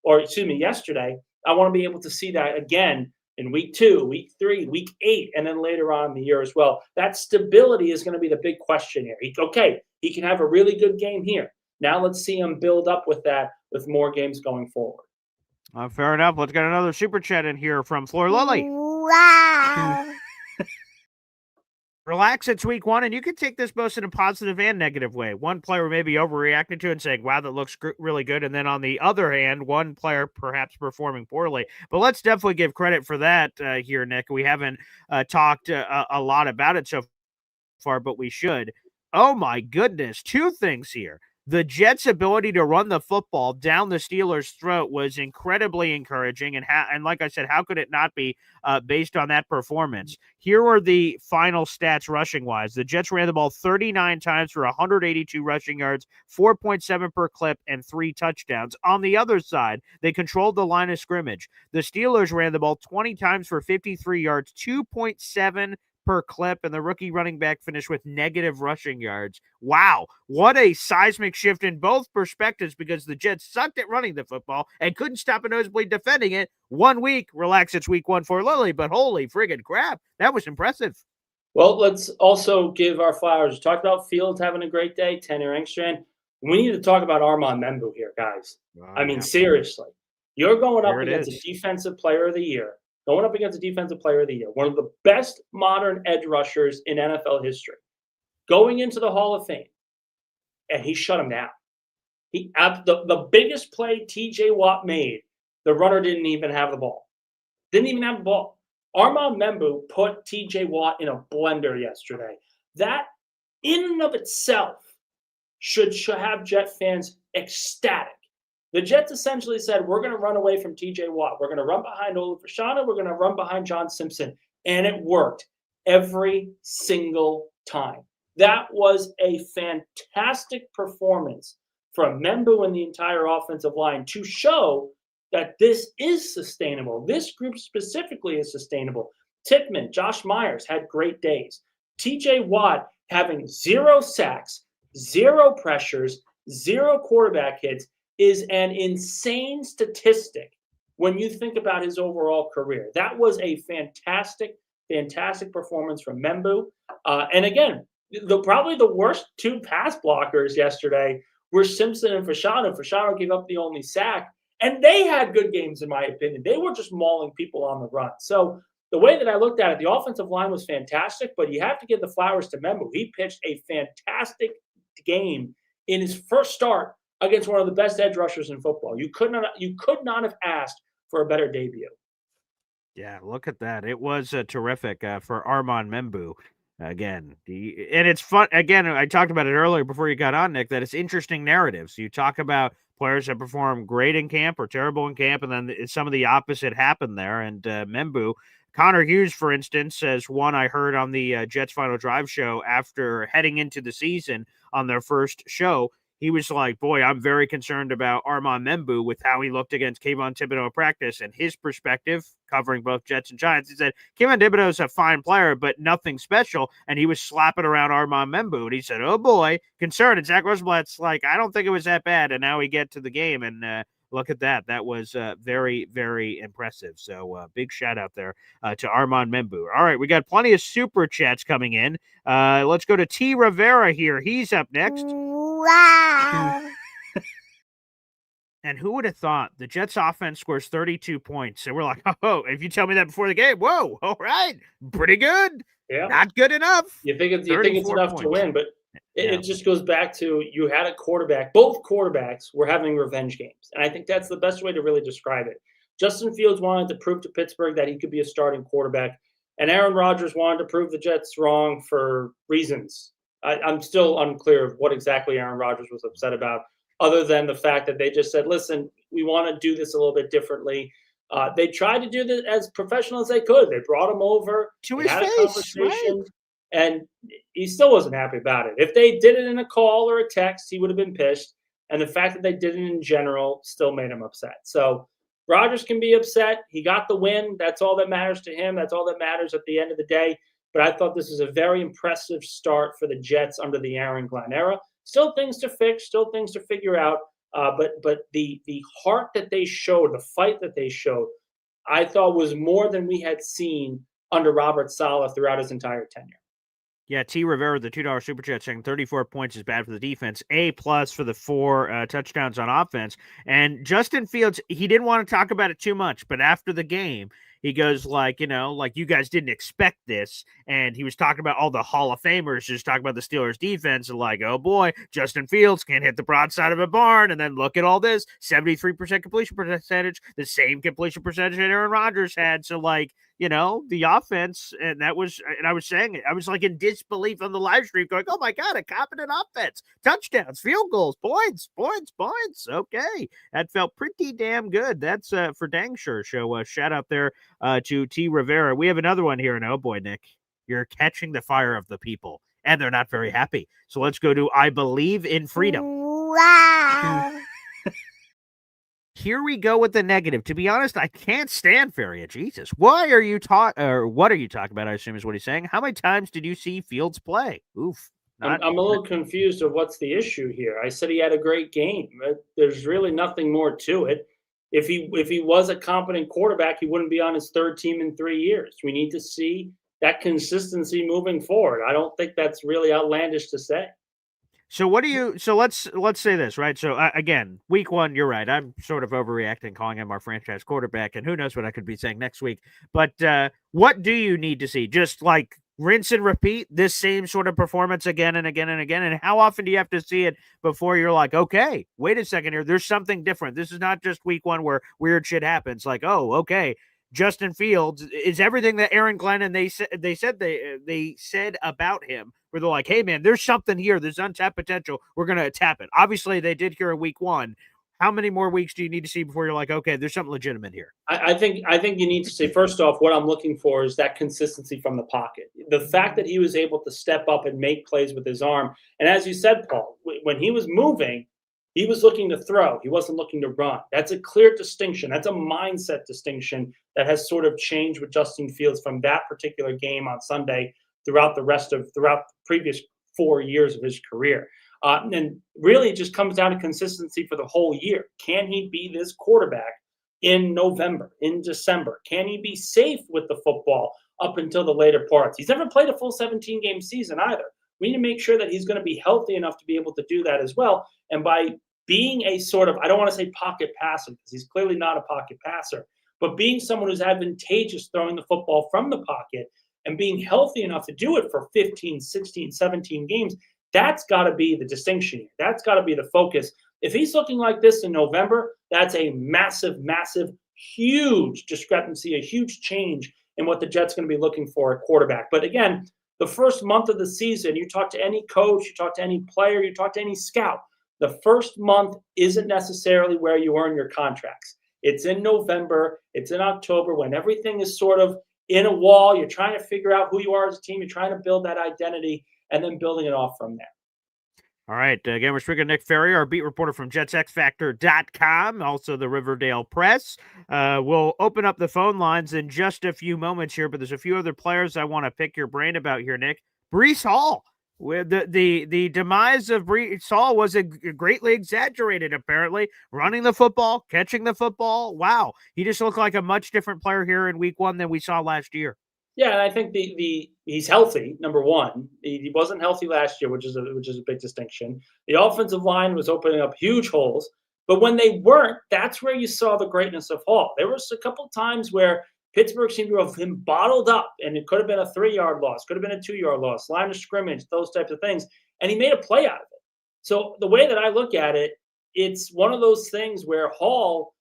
yesterday, I want to be able to see that again in week 2, week 3, week 8, and then later on in the year as well. That stability is going to be the big question here. He can have a really good game here. Now let's see him build up with that with more games going forward. Fair enough. Let's get another super chat in here from Floor Lily. Wow. Relax, it's week 1, and you can take this both in a positive and negative way. One player may be overreacting to it and saying, wow, that looks really good. And then on the other hand, one player perhaps performing poorly. But let's definitely give credit for that here, Nick. We haven't talked a lot about it so far, but we should. Oh, my goodness. 2 things here. The Jets' ability to run the football down the Steelers' throat was incredibly encouraging. And like I said, how could it not be based on that performance? Here are the final stats rushing-wise. The Jets ran the ball 39 times for 182 rushing yards, 4.7 per clip, and 3 touchdowns. On the other side, they controlled the line of scrimmage. The Steelers ran the ball 20 times for 53 yards, 2.7 per clip, and the rookie running back finished with negative rushing yards. Wow, what a seismic shift in both perspectives, because the Jets sucked at running the football and couldn't stop a nosebleed defending it. 1 week, relax, it's week 1 for Lily, but holy friggin' crap, that was impressive. Well, let's also give our flowers. We talked about Fields having a great day, Tanner Engstrand. We need to talk about Armand Membou here, guys. Seriously. You're going up against a defensive player of the year. Going up against a defensive player of the year, one of the best modern edge rushers in NFL history, going into the Hall of Fame, and he shut him down. The biggest play T.J. Watt made, the runner didn't even have the ball. Armand Membou put T.J. Watt in a blender yesterday. That, in and of itself, should have Jet fans ecstatic. The Jets essentially said, we're going to run away from T.J. Watt. We're going to run behind Olu Fashanu. We're going to run behind John Simpson. And it worked every single time. That was a fantastic performance from Membou and the entire offensive line to show that this is sustainable. This group specifically is sustainable. Tippmann, Josh Myers had great days. T.J. Watt having 0 sacks, 0 pressures, 0 quarterback hits, is an insane statistic when you think about his overall career. That was a fantastic, fantastic performance from Membou. And again, probably the worst 2 pass blockers yesterday were Simpson and Fashanu. Fashanu gave up the only sack, and they had good games, in my opinion. They were just mauling people on the run. So the way that I looked at it, the offensive line was fantastic, but you have to give the flowers to Membou. He pitched a fantastic game in his first start against one of the best edge rushers in football. You could not have asked for a better debut. Yeah, look at that. It was terrific for Armand Membou. Again, and it's fun. Again, I talked about it earlier before you got on, Nick, that it's interesting narratives. You talk about players that perform great in camp or terrible in camp, and then some of the opposite happened there. And Membou, Connor Hughes, for instance, says one I heard on the Jets Final Drive show after heading into the season on their first show. He was like, boy, I'm very concerned about Armand Membou with how he looked against Kayvon Thibodeau in practice. And his perspective, covering both Jets and Giants, he said, Kayvon Thibodeau is a fine player, but nothing special. And he was slapping around Armand Membou. And he said, oh, boy, concerned. And Zach Rosenblatt's like, I don't think it was that bad. And now we get to the game. And look at that. That was very, very impressive. So big shout out there to Armand Membou. All right, we got plenty of super chats coming in. Let's go to T. Rivera here. He's up next. Wow. And who would have thought the Jets offense scores 32 points? And we're like, oh, if you tell me that before the game, whoa, all right, pretty good. Yeah. Not good enough. You think it's enough points to win, but it just goes back to you had a quarterback. Both quarterbacks were having revenge games. And I think that's the best way to really describe it. Justin Fields wanted to prove to Pittsburgh that he could be a starting quarterback. And Aaron Rodgers wanted to prove the Jets wrong for reasons. I'm still unclear of what exactly Aaron Rodgers was upset about, other than the fact that they just said, listen, we want to do this a little bit differently. They tried to do this as professional as they could. They brought him over to his face, right? And he still wasn't happy about it. If they did it in a call or a text, he would have been pissed. And the fact that they did it in general still made him upset. So Rodgers can be upset. He got the win. That's all that matters to him. That's all that matters at the end of the day. But I thought this was a very impressive start for the Jets under the Aaron Glenn era. Still things to fix, still things to figure out. But the heart that they showed, the fight that they showed, I thought was more than we had seen under Robert Saleh throughout his entire tenure. Yeah, T. Rivera, the $2 super chat, saying 34 points is bad for the defense. A+ for the 4 touchdowns on offense. And Justin Fields, he didn't want to talk about it too much, but after the game, he goes like, you guys didn't expect this. And he was talking about all the Hall of Famers, just talking about the Steelers defense and like, oh boy, Justin Fields can't hit the broadside of a barn. And then look at all this, 73% completion percentage, the same completion percentage that Aaron Rodgers had. So like, the offense, and I was saying it, I was like in disbelief on the live stream going, oh my God, a competent offense, touchdowns, field goals, points. Okay. That felt pretty damn good. That's for dang sure. So shout out there to T. Rivera. We have another one here. And oh boy, Nick, you're catching the fire of the people and they're not very happy. So let's go to I Believe in Freedom. Wow. Here we go with the negative. To be honest, I can't stand Faria. Jesus. What are you talking about? I assume is what he's saying. How many times did you see Fields play? Oof. I'm a little confused of what's the issue here. I said he had a great game. There's really nothing more to it. If he was a competent quarterback, he wouldn't be on his third team in 3 years. We need to see that consistency moving forward. I don't think that's really outlandish to say. So let's say this, right? So again, week 1, you're right. I'm sort of overreacting, calling him our franchise quarterback, and who knows what I could be saying next week. But what do you need to see? Just like rinse and repeat this same sort of performance again and again and again? And how often do you have to see it before you're like, okay, wait a second here, there's something different. This is not just week 1 where weird shit happens. Like, oh, okay, Justin Fields is everything that Aaron Glenn and they said about him, where they're like, hey man, there's something here, there's untapped potential, we're gonna tap it. Obviously they did here in week 1. How many more weeks do you need to see before you're like, okay, there's something legitimate here? I think you need to say, first off, what I'm looking for is that consistency from the pocket. The fact that he was able to step up and make plays with his arm. And as you said, Paul, when he was moving, he was looking to throw. He wasn't looking to run. That's a clear distinction. That's a mindset distinction that has sort of changed with Justin Fields from that particular game on Sunday throughout the previous 4 years of his career. And really it just comes down to consistency for the whole year. Can he be this quarterback in November, in December? Can he be safe with the football up until the later parts? He's never played a full 17-game season either. We need to make sure that he's going to be healthy enough to be able to do that as well. And by being a sort of, I don't want to say pocket passer, because he's clearly not a pocket passer, but being someone who's advantageous throwing the football from the pocket and being healthy enough to do it for 15, 16, 17 games, that's got to be the distinction here. That's got to be the focus. If he's looking like this in November, that's a massive, massive, huge discrepancy, a huge change in what the Jets are going to be looking for at quarterback. But again, the first month of the season, you talk to any coach, you talk to any player, you talk to any scout, the first month isn't necessarily where you earn your contracts. It's in November, it's in October, when everything is sort of in a wall. You're trying to figure out who you are as a team. You're trying to build that identity and then building it off from there. All right. Again, we're speaking to Nick Faria, our beat reporter from JetsXFactor.com, also the Riverdale Press. We'll open up the phone lines in just a few moments here, but there's a few other players I want to pick your brain about here, Nick. Breece Hall. With the demise of Breece Hall was greatly exaggerated, apparently. Running the football, catching the football. Wow. He just looked like a much different player here in week 1 than we saw last year. Yeah, and I think he's healthy. Number one, he wasn't healthy last year, which is a big distinction. The offensive line was opening up huge holes, but when they weren't, that's where you saw the greatness of Hall. There was a couple times where Pittsburgh seemed to have him bottled up, and it could have been a 3-yard loss, could have been a 2-yard loss, line of scrimmage, those types of things, and he made a play out of it. So the way that I look at it, it's one of those things where Hall,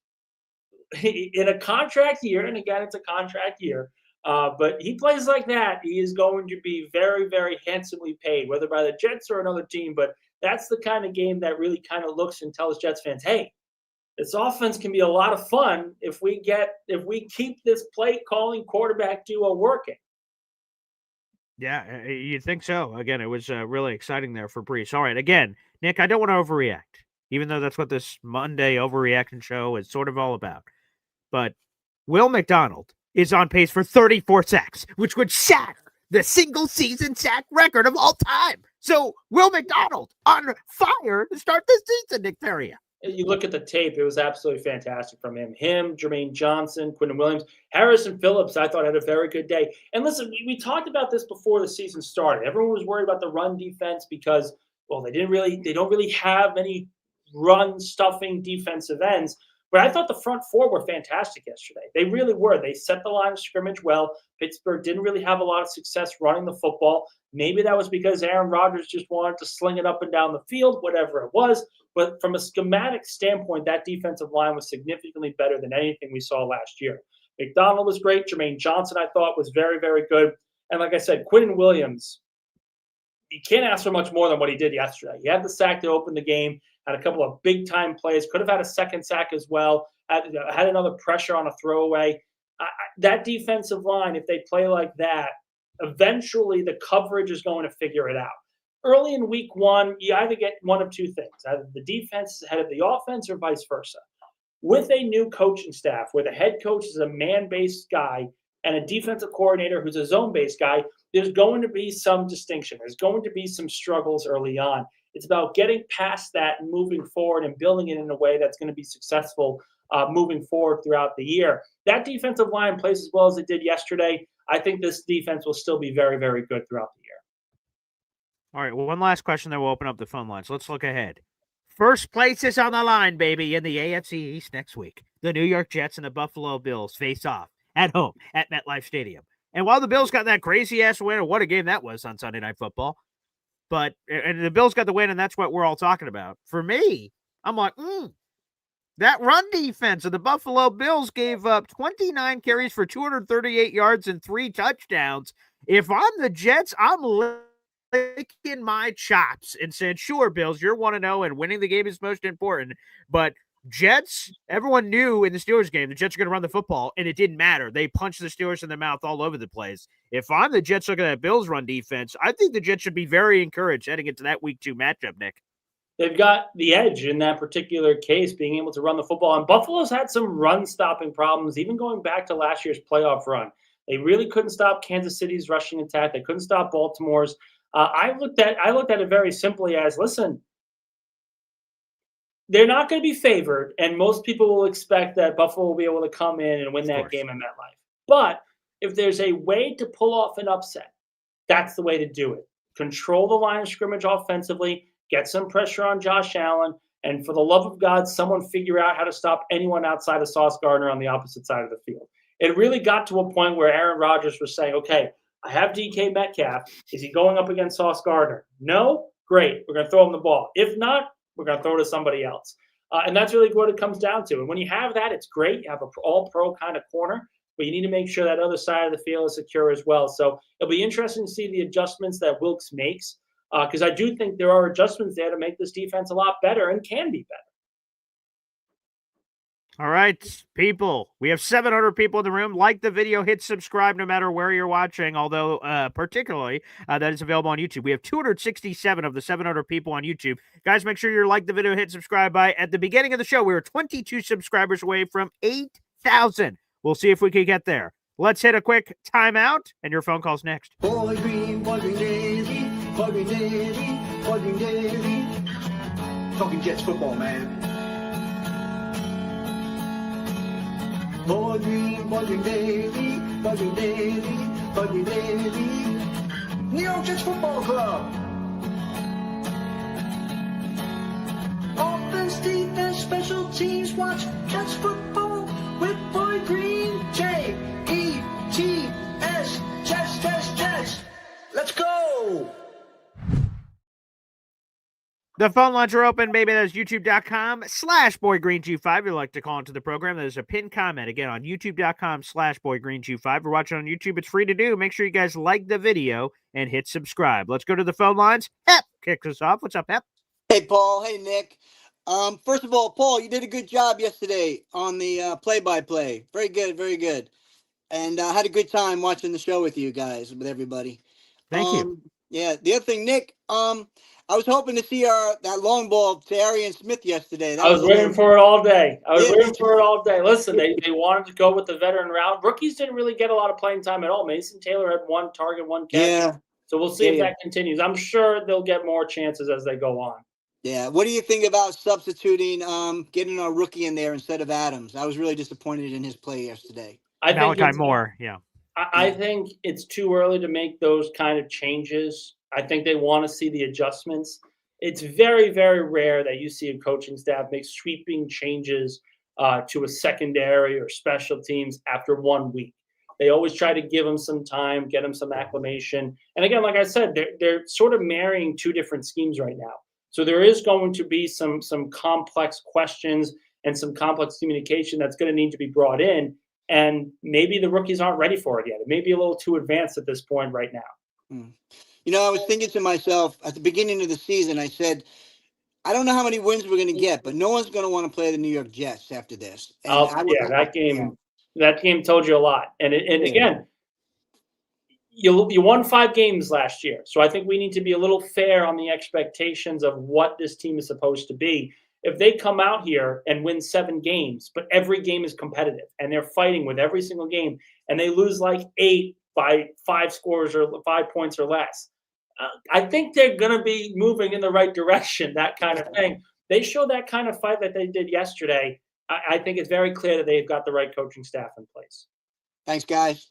in a contract year, and again, it's a contract year, but he plays like that, he is going to be very, very handsomely paid, whether by the Jets or another team. But that's the kind of game that really kind of looks and tells Jets fans, hey, this offense can be a lot of fun if we keep this play calling quarterback duo working. Yeah, you think so. Again, it was really exciting there for Breece. All right, again, Nick, I don't want to overreact, even though that's what this Monday overreaction show is sort of all about. But Will McDonald is on pace for 34 sacks, which would shatter the single-season sack record of all time. So Will McDonald on fire to start this season, Nick Faria. You look at the tape, it was absolutely fantastic from him. Jermaine Johnson, Quinton Williams, Harrison Phillips, I thought had a very good day. And listen, we talked about this before the season started. Everyone was worried about the run defense because, well, they don't really have many run stuffing defensive ends. But I thought the front four were fantastic yesterday. They really were. They set the line of scrimmage well. Pittsburgh didn't really have a lot of success running the football. Maybe that was because Aaron Rodgers just wanted to sling it up and down the field, whatever it was. But from a schematic standpoint, that defensive line was significantly better than anything we saw last year. McDonald was great. Jermaine Johnson, I thought, was very, very good. And like I said, Quinton Williams, you can't ask for much more than what he did yesterday. He had the sack to open the game, had a couple of big-time plays, could have had a second sack as well, had another pressure on a throwaway. That defensive line, if they play like that, eventually the coverage is going to figure it out. Early in week 1, you either get one of two things. Either the defense is ahead of the offense or vice versa. With a new coaching staff, where the head coach is a man-based guy and a defensive coordinator who's a zone-based guy, there's going to be some distinction. There's going to be some struggles early on. It's about getting past that and moving forward and building it in a way that's going to be successful moving forward throughout the year. That defensive line plays as well as it did yesterday. I think this defense will still be very, very good throughout the year. All right, well, one last question, then we'll open up the phone lines. Let's look ahead. First place is on the line, baby, in the AFC East next week. The New York Jets and the Buffalo Bills face off at home at MetLife Stadium. And while the Bills got that crazy-ass win, or what a game that was on Sunday Night Football, and the Bills got the win, and that's what we're all talking about. For me, I'm like, that run defense of the Buffalo Bills gave up 29 carries for 238 yards and 3 touchdowns. If I'm the Jets, I'm licking my chops and said, sure, Bills, you're 1-0 and winning the game is most important. But Jets, everyone knew in the Steelers game, the Jets are going to run the football, and it didn't matter. They punched the Steelers in the mouth all over the place. If I'm the Jets looking at Bills run defense, I think the Jets should be very encouraged heading into that week 2 matchup, Nick. They've got the edge in that particular case, being able to run the football. And Buffalo's had some run-stopping problems, even going back to last year's playoff run. They really couldn't stop Kansas City's rushing attack. They couldn't stop Baltimore's. I looked at it very simply as, listen, they're not going to be favored, and most people will expect that Buffalo will be able to come in and win that game in MetLife. But if there's a way to pull off an upset, that's the way to do it. Control the line of scrimmage offensively, get some pressure on Josh Allen, And for the love of God, someone figure out how to stop anyone outside of Sauce Gardner on the opposite side of the field. It really got to a point where Aaron Rodgers was saying, okay, I have DK Metcalf. Is he going up against Sauce Gardner? No? Great. We're going to throw him the ball. If not, we're going to throw it to somebody else. And that's really what it comes down to. And when you have that, it's great. You have an all-pro kind of corner, but you need to make sure that other side of the field is secure as well. So it'll be interesting to see the adjustments that Wilks makes, because I do think there are adjustments there to make this defense a lot better and can be better. All right, people. We have 700 people in the room. Like the video, hit subscribe no matter where you're watching, although particularly that is available on YouTube. We have 267 of the 700 people on YouTube. Guys, make sure you like the video, hit subscribe. At the beginning of the show, we were 22 subscribers away from 8,000. We'll see if we can get there. Let's hit a quick timeout, and your phone call's next. Boy Green Daily, Boy Green Daily, Boy Green Daily. Talking Jets football, man. Boy Green Daily, Boy Green Daily, Boy Green Daily. New York Jets Football Club. Offense, defense, special teams, watch Jets football with Boy Green. J-E-T-S, Jets. Let's go. The phone lines are open, baby. That is youtube.com/BoyGreen25. You'd like to call into the program. There's a pinned comment again on youtube.com/BoyGreen25. We're watching on YouTube. It's free to do. Make sure you guys like the video and hit subscribe. Let's go to the phone lines. Hep kicks us off. What's up, Hep? Hey, Paul. Hey, Nick. First of all, Paul, you did a good job yesterday on the play-by-play. Very good, very good. And I had a good time watching the show with you guys, with everybody. Thank you. Yeah. The other thing, Nick, I was hoping to see that long ball to Arian Smith yesterday. I was waiting for it all day. Listen, they wanted to go with the veteran route. Rookies didn't really get a lot of playing time at all. Mason Taylor had one target, one catch. Yeah. So we'll see if that continues. I'm sure they'll get more chances as they go on. Yeah. What do you think about substituting, getting our rookie in there instead of Adams? I was really disappointed in his play yesterday. Malachi Moore, yeah. I think it's too early to make those kind of changes. I think they want to see the adjustments. It's very, very rare that you see a coaching staff make sweeping changes to a secondary or special teams after 1 week. They always try to give them some time, get them some acclimation. And again, like I said, they're sort of marrying two different schemes right now. So there is going to be some complex questions and some complex communication that's going to need to be brought in. And maybe the rookies aren't ready for it yet. It may be a little too advanced at this point right now. You know, I was thinking to myself at the beginning of the season, I said, I don't know how many wins we're going to get, but no one's going to want to play the New York Jets after this. And that game told you a lot. And again, you won 5 games last year. So I think we need to be a little fair on the expectations of what this team is supposed to be. If they come out here and win 7 games, but every game is competitive and they're fighting with every single game, and they lose like 8 by 5 scores or 5 points or less, I think they're going to be moving in the right direction, that kind of thing. They show that kind of fight that they did yesterday. I think it's very clear that they've got the right coaching staff in place. Thanks, guys.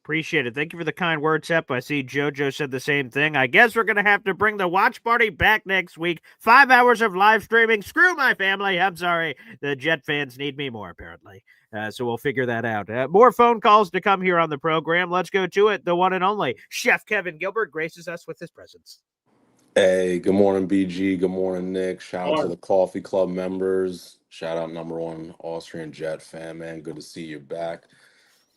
Appreciate it. Thank you for the kind words, Sep. I see JoJo said the same thing. I guess we're going to have to bring the watch party back next week. 5 hours of live streaming. Screw my family. I'm sorry. The Jet fans need me more, apparently. So we'll figure that out. More phone calls to come here on the program. Let's go to it. The one and only Chef Kevin Gilbert graces us with his presence. Hey, good morning, BG. Good morning, Nick. Shout out to the Coffee Club members. Shout out #1 Austrian Jet fan, man. Good to see you back.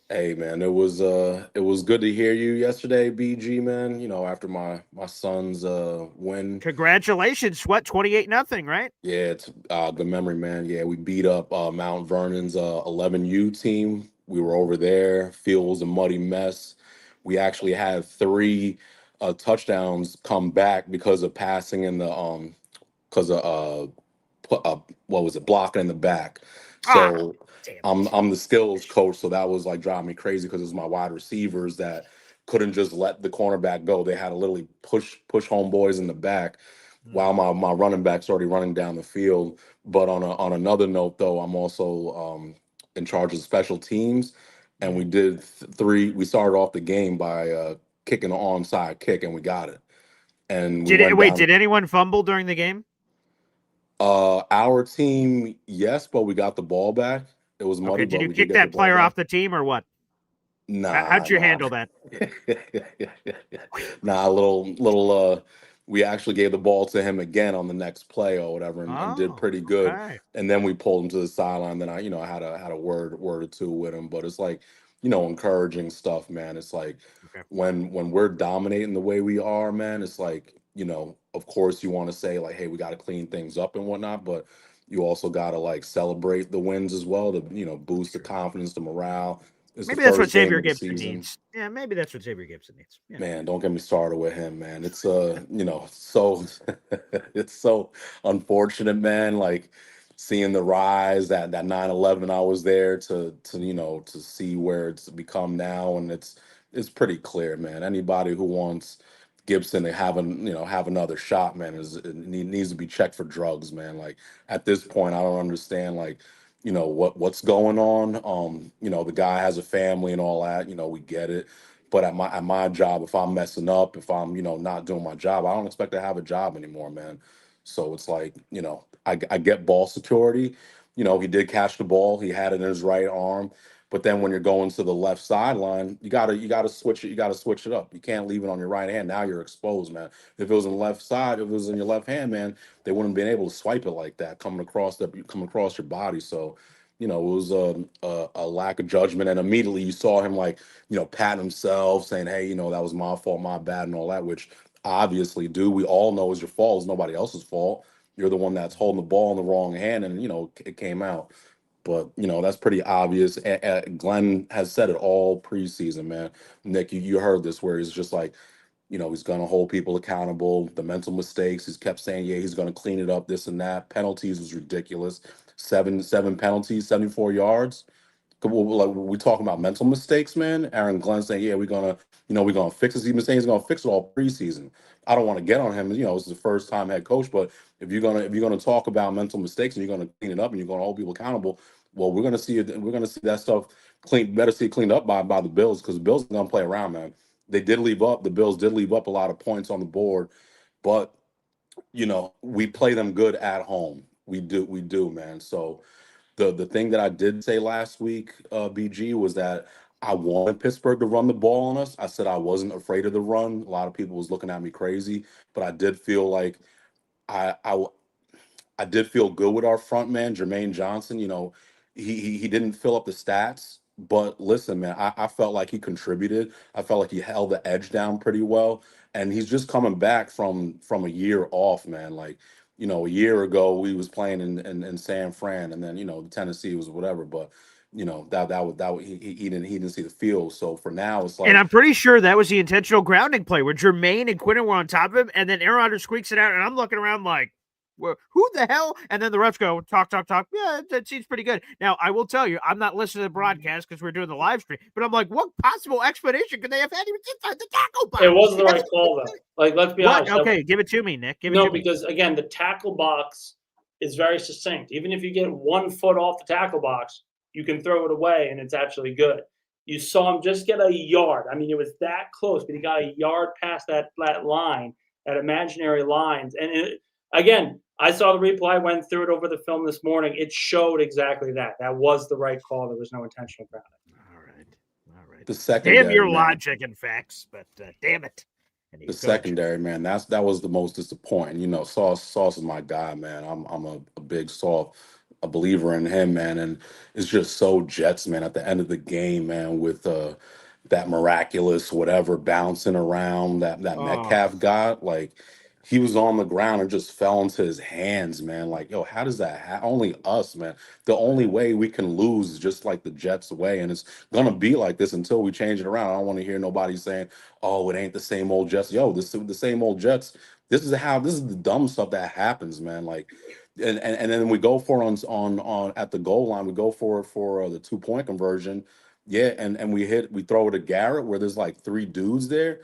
Hey, man, it was good to hear you yesterday, BG, man. You know, after my son's win. Congratulations. What, 28-0, right? Yeah, it's good memory, man. Yeah, we beat up Mount Vernon's 11U team. We were over there. Field was a muddy mess. We actually had 3 touchdowns come back because of passing in the blocking in the back. So I'm the skills coach, so that was like driving me crazy because it was my wide receivers that couldn't just let the cornerback go. They had to literally push homeboys in the back while my running back's already running down the field. But on another note, though, I'm also in charge of special teams, and we did 3. We started off the game by kicking an onside kick, and we got it. And did anyone fumble during the game? Our team, yes, but we got the ball back. It was muddy, Okay, did but you we did kick get the that ball player back. off the team or what? Nah, How'd you nah. handle that? Nah, little we actually gave the ball to him again on the next play or whatever and did Oh, pretty good. okay. And then we pulled him to the sideline. Then I had a word or two with him. But it's like, encouraging stuff, man. It's like Okay. when we're dominating the way we are, man, it's like, of course you want to say like, hey, we gotta clean things up and whatnot, but you also gotta like celebrate the wins as well to, boost the Sure. confidence, the morale. It's the Maybe that's what first game Xavier of the Gibson season. needs. Yeah, maybe that's what Xavier Gibson needs. Yeah. Man, don't get me started with him, man. It's so it's so unfortunate, man. Like seeing the rise that 9/11 I was there to see where it's become now, and it's pretty clear, man. Anybody who wants Gibson to have another shot, man, needs to be checked for drugs, man. Like at this point, I don't understand like what's going on. The guy has a family and all that, we get it, but at my job, if I'm messing up, if I'm not doing my job, I don't expect to have a job anymore, man. So it's like, I get ball security. He did catch the ball. He had it in his right arm. But then when you're going to the left sideline, you gotta switch it. You gotta switch it up. You can't leave it on your right hand. Now you're exposed, man. If it was in the left side, if it was in your left hand, man, they wouldn't have been able to swipe it like that, coming across your body. So, it was a lack of judgment. And immediately you saw him like, pat himself, saying, "Hey, that was my fault, my bad," and all that. Which obviously, dude, we all know is your fault. It's nobody else's fault. You're the one that's holding the ball in the wrong hand, and it came out. But that's pretty obvious. Glenn has said it all preseason, man. Nick, you heard this where he's just like, he's gonna hold people accountable. The mental mistakes, he's kept saying, yeah, he's gonna clean it up, this and that. Penalties was ridiculous. Seven penalties, 74 yards. Like we talking about mental mistakes, man. Aaron Glenn saying, "Yeah, we're gonna fix this." He's been saying he's gonna fix it all preseason. I don't want to get on him. It's the first time head coach, but if you're gonna talk about mental mistakes and you're gonna clean it up and you're gonna hold people accountable, well, we're gonna see it. We're gonna see that stuff clean. Better see it cleaned up by the Bills because the Bills are gonna play around, man. They did leave up. The Bills did leave up a lot of points on the board, but we play them good at home. We do, man. So the thing that I did say last week, BG, was that I wanted Pittsburgh to run the ball on us. I said I wasn't afraid of the run. A lot of people was looking at me crazy, but I did feel like I I I did feel good with our front man, Jermaine Johnson. He didn't fill up the stats, but listen, man, I felt like he contributed. I felt like he held the edge down pretty well, and he's just coming back from a year off, man. Like, a year ago we was playing in San Fran, and then Tennessee was whatever, but he didn't see the field. So for now, it's And like, I'm pretty sure that was the intentional grounding play where Jermaine and Quinton were on top of him, and then Aaron Rodgers squeaks it out, and I'm looking around like, well, who the hell? And then the refs go, talk, talk, talk. Yeah, that seems pretty good. Now, I will tell you, I'm not listening to the broadcast because we're doing the live stream, but I'm like, what possible explanation could they have had? He was inside the tackle box. It wasn't the right call, though. Like, let's be What? honest. Okay, give it to me, Nick. Give it No, to me. because again, the tackle box is very succinct. Even if you get 1 foot off the tackle box, you can throw it away and it's actually good. You saw him just get a yard. I mean, it was that close, but he got a yard past that line, that imaginary lines. And again, I saw the replay, went through it over the film this morning. It showed exactly that. That was the right call. There was no intentional grounding. All right. the Damn secondary, your man. logic and facts, but damn it. The secondary, man, that was the most disappointing. Sauce is my guy, man. I'm a big Sauce, a believer in him, man, and it's just so Jets, man. At the end of the game, man, with that miraculous whatever bouncing around that Oh, Metcalf got, like he was on the ground and just fell into his hands, man. Like, yo, how does that only us, man? The only way we can lose is just like the Jets way, and it's gonna be like this until we change it around. I don't want to hear nobody saying, "Oh, it ain't the same old Jets." Yo, this is the same old Jets. This is the dumb stuff that happens, man. Like, and then we go for on at the goal line. We go for the 2-point conversion. Yeah, and we throw it to Garrett where there's like 3 dudes there.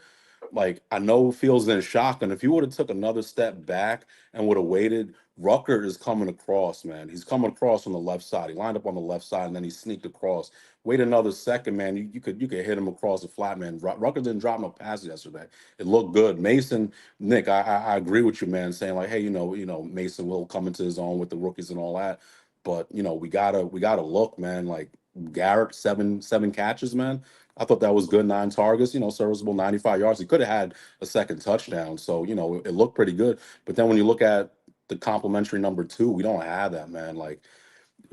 Like, I know Fields in shock, and if you would have took another step back and would have waited, Rucker is coming across, man. He's coming across on the left side. He lined up on the left side, and then he sneaked across. Wait another second, man. You could hit him across the flat, man. Rucker didn't drop no passes yesterday. It looked good. Mason, Nick, I agree with you, man. Saying like, hey, Mason will come into his own with the rookies and all that. But we gotta look, man. Like Garrett, seven catches, man. I thought that was good. 9 targets, serviceable, 95 yards. He could have had a second touchdown. So, it looked pretty good. But then when you look at the complimentary number 2, we don't have that, man. Like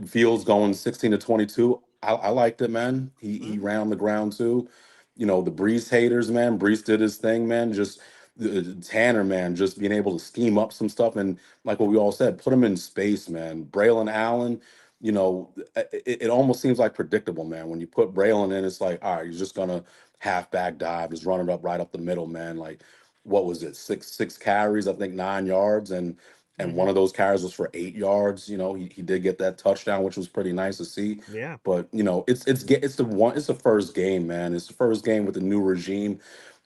Fields going 16 to 22. I liked it, man. He ran on the ground too. The Breece haters, man. Breece did his thing, man. Just Tanner, man, just being able to scheme up some stuff and like what we all said, put him in space, man. Braylon Allen, it almost seems like predictable, man. When you put Braylon in, it's like, all right, he's just gonna halfback dive, just run it up right up the middle, man. Like, what was it? Six carries, I think 9 yards, and one of those carries was for 8 yards. He did get that touchdown, which was pretty nice to see. Yeah. But it's the first game, man. It's the first game with the new regime.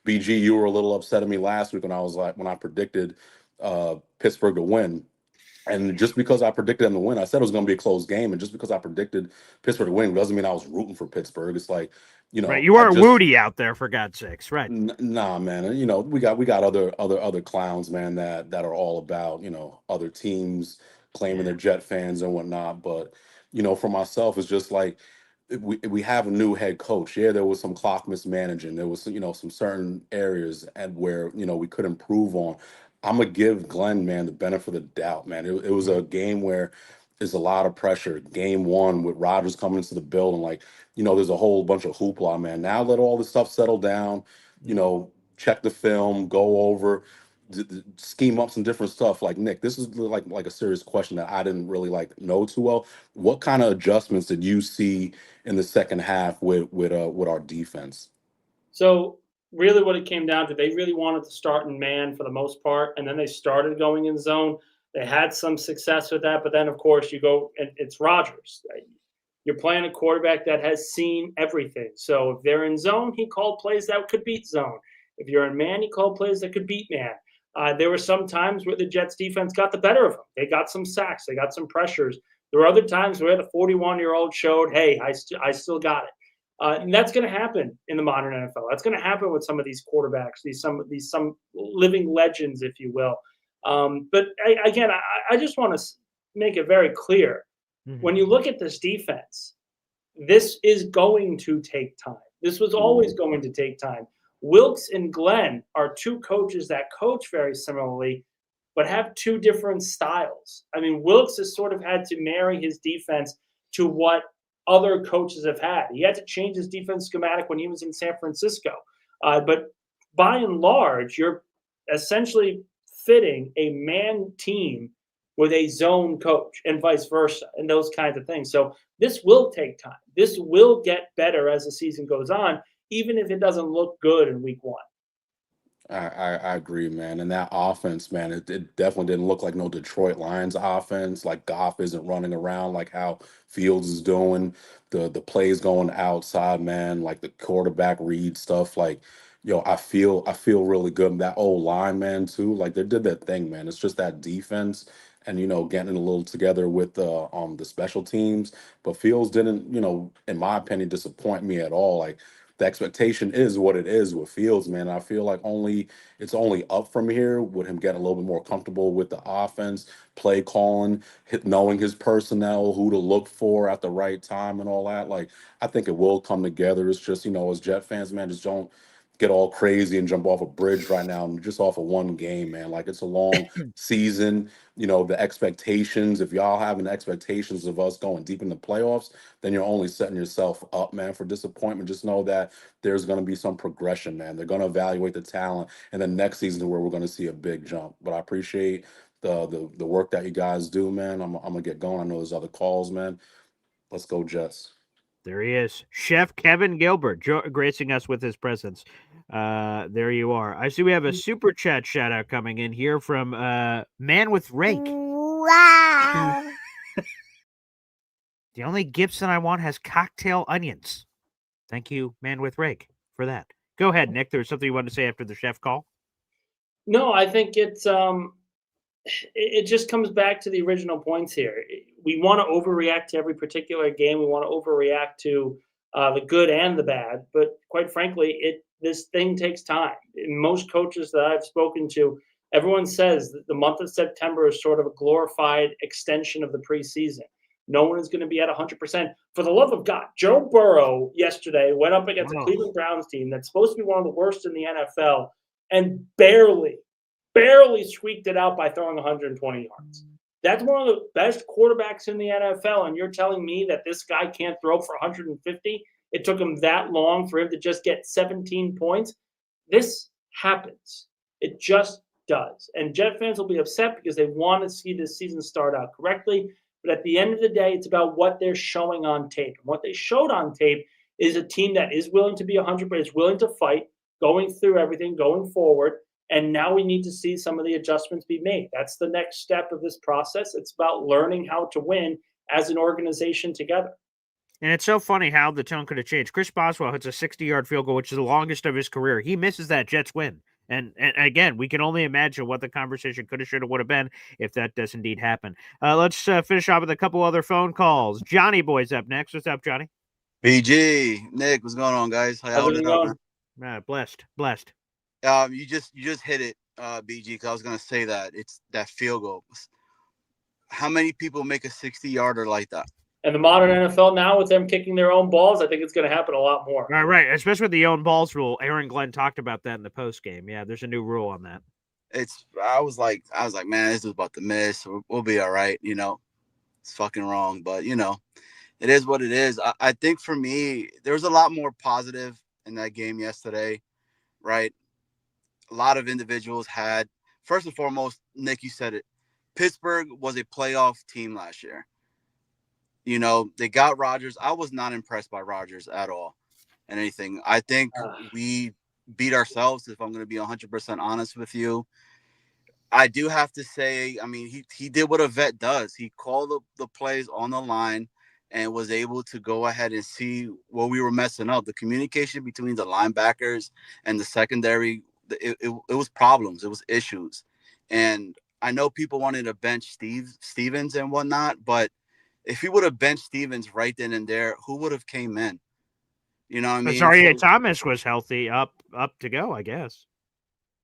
BG, you were a little upset at me last week when I predicted Pittsburgh to win. And just because I predicted them to win, I said it was going to be a close game. And just because I predicted Pittsburgh to win doesn't mean I was rooting for Pittsburgh. It's like, right. You weren't Woody out there, for God's sakes, right? Nah, man. And, we got other clowns, man, that are all about, other teams claiming they're Jet fans and whatnot. But, for myself, it's just like we have a new head coach. Yeah, there was some clock mismanaging. There was, some certain areas and where, we could improve on. I'm going to give Glenn, man, the benefit of the doubt, man. It was a game where there's a lot of pressure. Game 1 with Rodgers coming into the building, like, there's a whole bunch of hoopla, man. Now let all this stuff settle down, check the film, go over, scheme up some different stuff. Like, Nick, this is like a serious question that I didn't really know too well. What kind of adjustments did you see in the second half with our defense? So really what it came down to, they really wanted to start in man for the most part, and then they started going in zone. They had some success with that, but then, of course, you go and it's Rodgers. You're playing a quarterback that has seen everything. So if they're in zone, he called plays that could beat zone. If you're in man, he called plays that could beat man. There were some times where the Jets defense got the better of them. They got some sacks. They got some pressures. There were other times where the 41-year-old showed, hey, I still got it. And that's going to happen in the modern NFL. That's going to happen with some of these quarterbacks, some living legends, if you will. But I just want to make it very clear. When you look at this defense, this is going to take time. This was always going to take time. Wilks and Glenn are 2 coaches that coach very similarly, but have 2 different styles. I mean, Wilks has sort of had to marry his defense to what other coaches have had. He had to change his defense schematic when he was in San Francisco. But by and large, you're essentially fitting a man team with a zone coach and vice versa and those kinds of things. So this will take time. This will get better as the season goes on, even if it doesn't look good in week 1. I agree, man. And that offense, man, it definitely didn't look like no Detroit Lions offense. Like Goff isn't running around like how Fields is doing. The plays going outside, man, like the quarterback read stuff. Like, I feel really good. That old line, man, too. Like they did that thing, man. It's just that defense and getting a little together with the special teams. But Fields didn't, in my opinion, disappoint me at all. Like the expectation is what it is with Fields, man. I feel like it's only up from here with him getting a little bit more comfortable with the offense, play calling, knowing his personnel, who to look for at the right time and all that. Like, I think it will come together. It's just, as Jet fans, man, just don't get all crazy and jump off a bridge right now and just off of one game, man. Like, it's a long season. The expectations, if y'all having expectations of us going deep in the playoffs, then you're only setting yourself up, man, for disappointment. Just know that there's going to be some progression, man. They're going to evaluate the talent, and then next season is where we're going to see a big jump. But I appreciate the work that you guys do, man. I'm going to get going. I know there's other calls, man. Let's go, Jets. There he is. Chef Kevin Gilbert gracing us with his presence. There you are. I see we have a super chat shout out coming in here from Man with Rake. Wow. The only Gibson I want has cocktail onions. Thank you, Man with Rake, for that. Go ahead, Nick. There was something you wanted to say after the chef call? No, I think it's it just comes back to the original points here. We want to overreact to every particular game. We want to overreact to the good and the bad. But quite frankly, this thing takes time. And most coaches that I've spoken to, everyone says that the month of September is sort of a glorified extension of the preseason. No one is going to be at 100%. For the love of God, Joe Burrow yesterday went up against a Cleveland Browns team that's supposed to be one of the worst in the NFL and barely squeaked it out by throwing 120 yards. That's one of the best quarterbacks in the NFL, and you're telling me that this guy can't throw for 150? It took him that long for him to just get 17 points? This happens. It just does. And Jet fans will be upset because they want to see this season start out correctly. But at the end of the day, it's about what they're showing on tape. And what they showed on tape is a team that is willing to be 100, but is willing to fight, going through everything, going forward. And now we need to see some of the adjustments be made. That's the next step of this process. It's about learning how to win as an organization together. And it's so funny how the tone could have changed. Chris Boswell hits a 60-yard field goal, which is the longest of his career. He misses that, Jets win. And again, we can only imagine what the conversation could have, should have, would have been if that does indeed happen. Let's finish off with a couple other phone calls. Johnny Boy's up next. What's up, Johnny? BG, Nick, what's going on, guys? How y'all doing? Blessed. You just hit it, BG, because I was gonna say that it's that field goal. How many people make a 60-yarder like that? And the modern NFL now, with them kicking their own balls, I think it's going to happen a lot more. Right. Especially with the own balls rule. Aaron Glenn talked about that in the post game. Yeah, there's a new rule on that. I was like, man, this is about to miss. We'll be all right. It's fucking wrong, but it is what it is. I think for me, there was a lot more positive in that game yesterday, right? A lot of individuals had, first and foremost, Nick, you said it. Pittsburgh was a playoff team last year. They got Rodgers. I was not impressed by Rodgers at all and anything. I think we beat ourselves, if I'm going to be 100% honest with you. I do have to say, I mean, he did what a vet does. He called the plays on the line and was able to go ahead and see what we were messing up. The communication between the linebackers and the secondary, it was problems. It was issues. And I know people wanted to bench Stevens and whatnot, but if he would have benched Stevens right then and there, who would have came in? You know what I mean? Sorry, Thomas was healthy, up to go, I guess.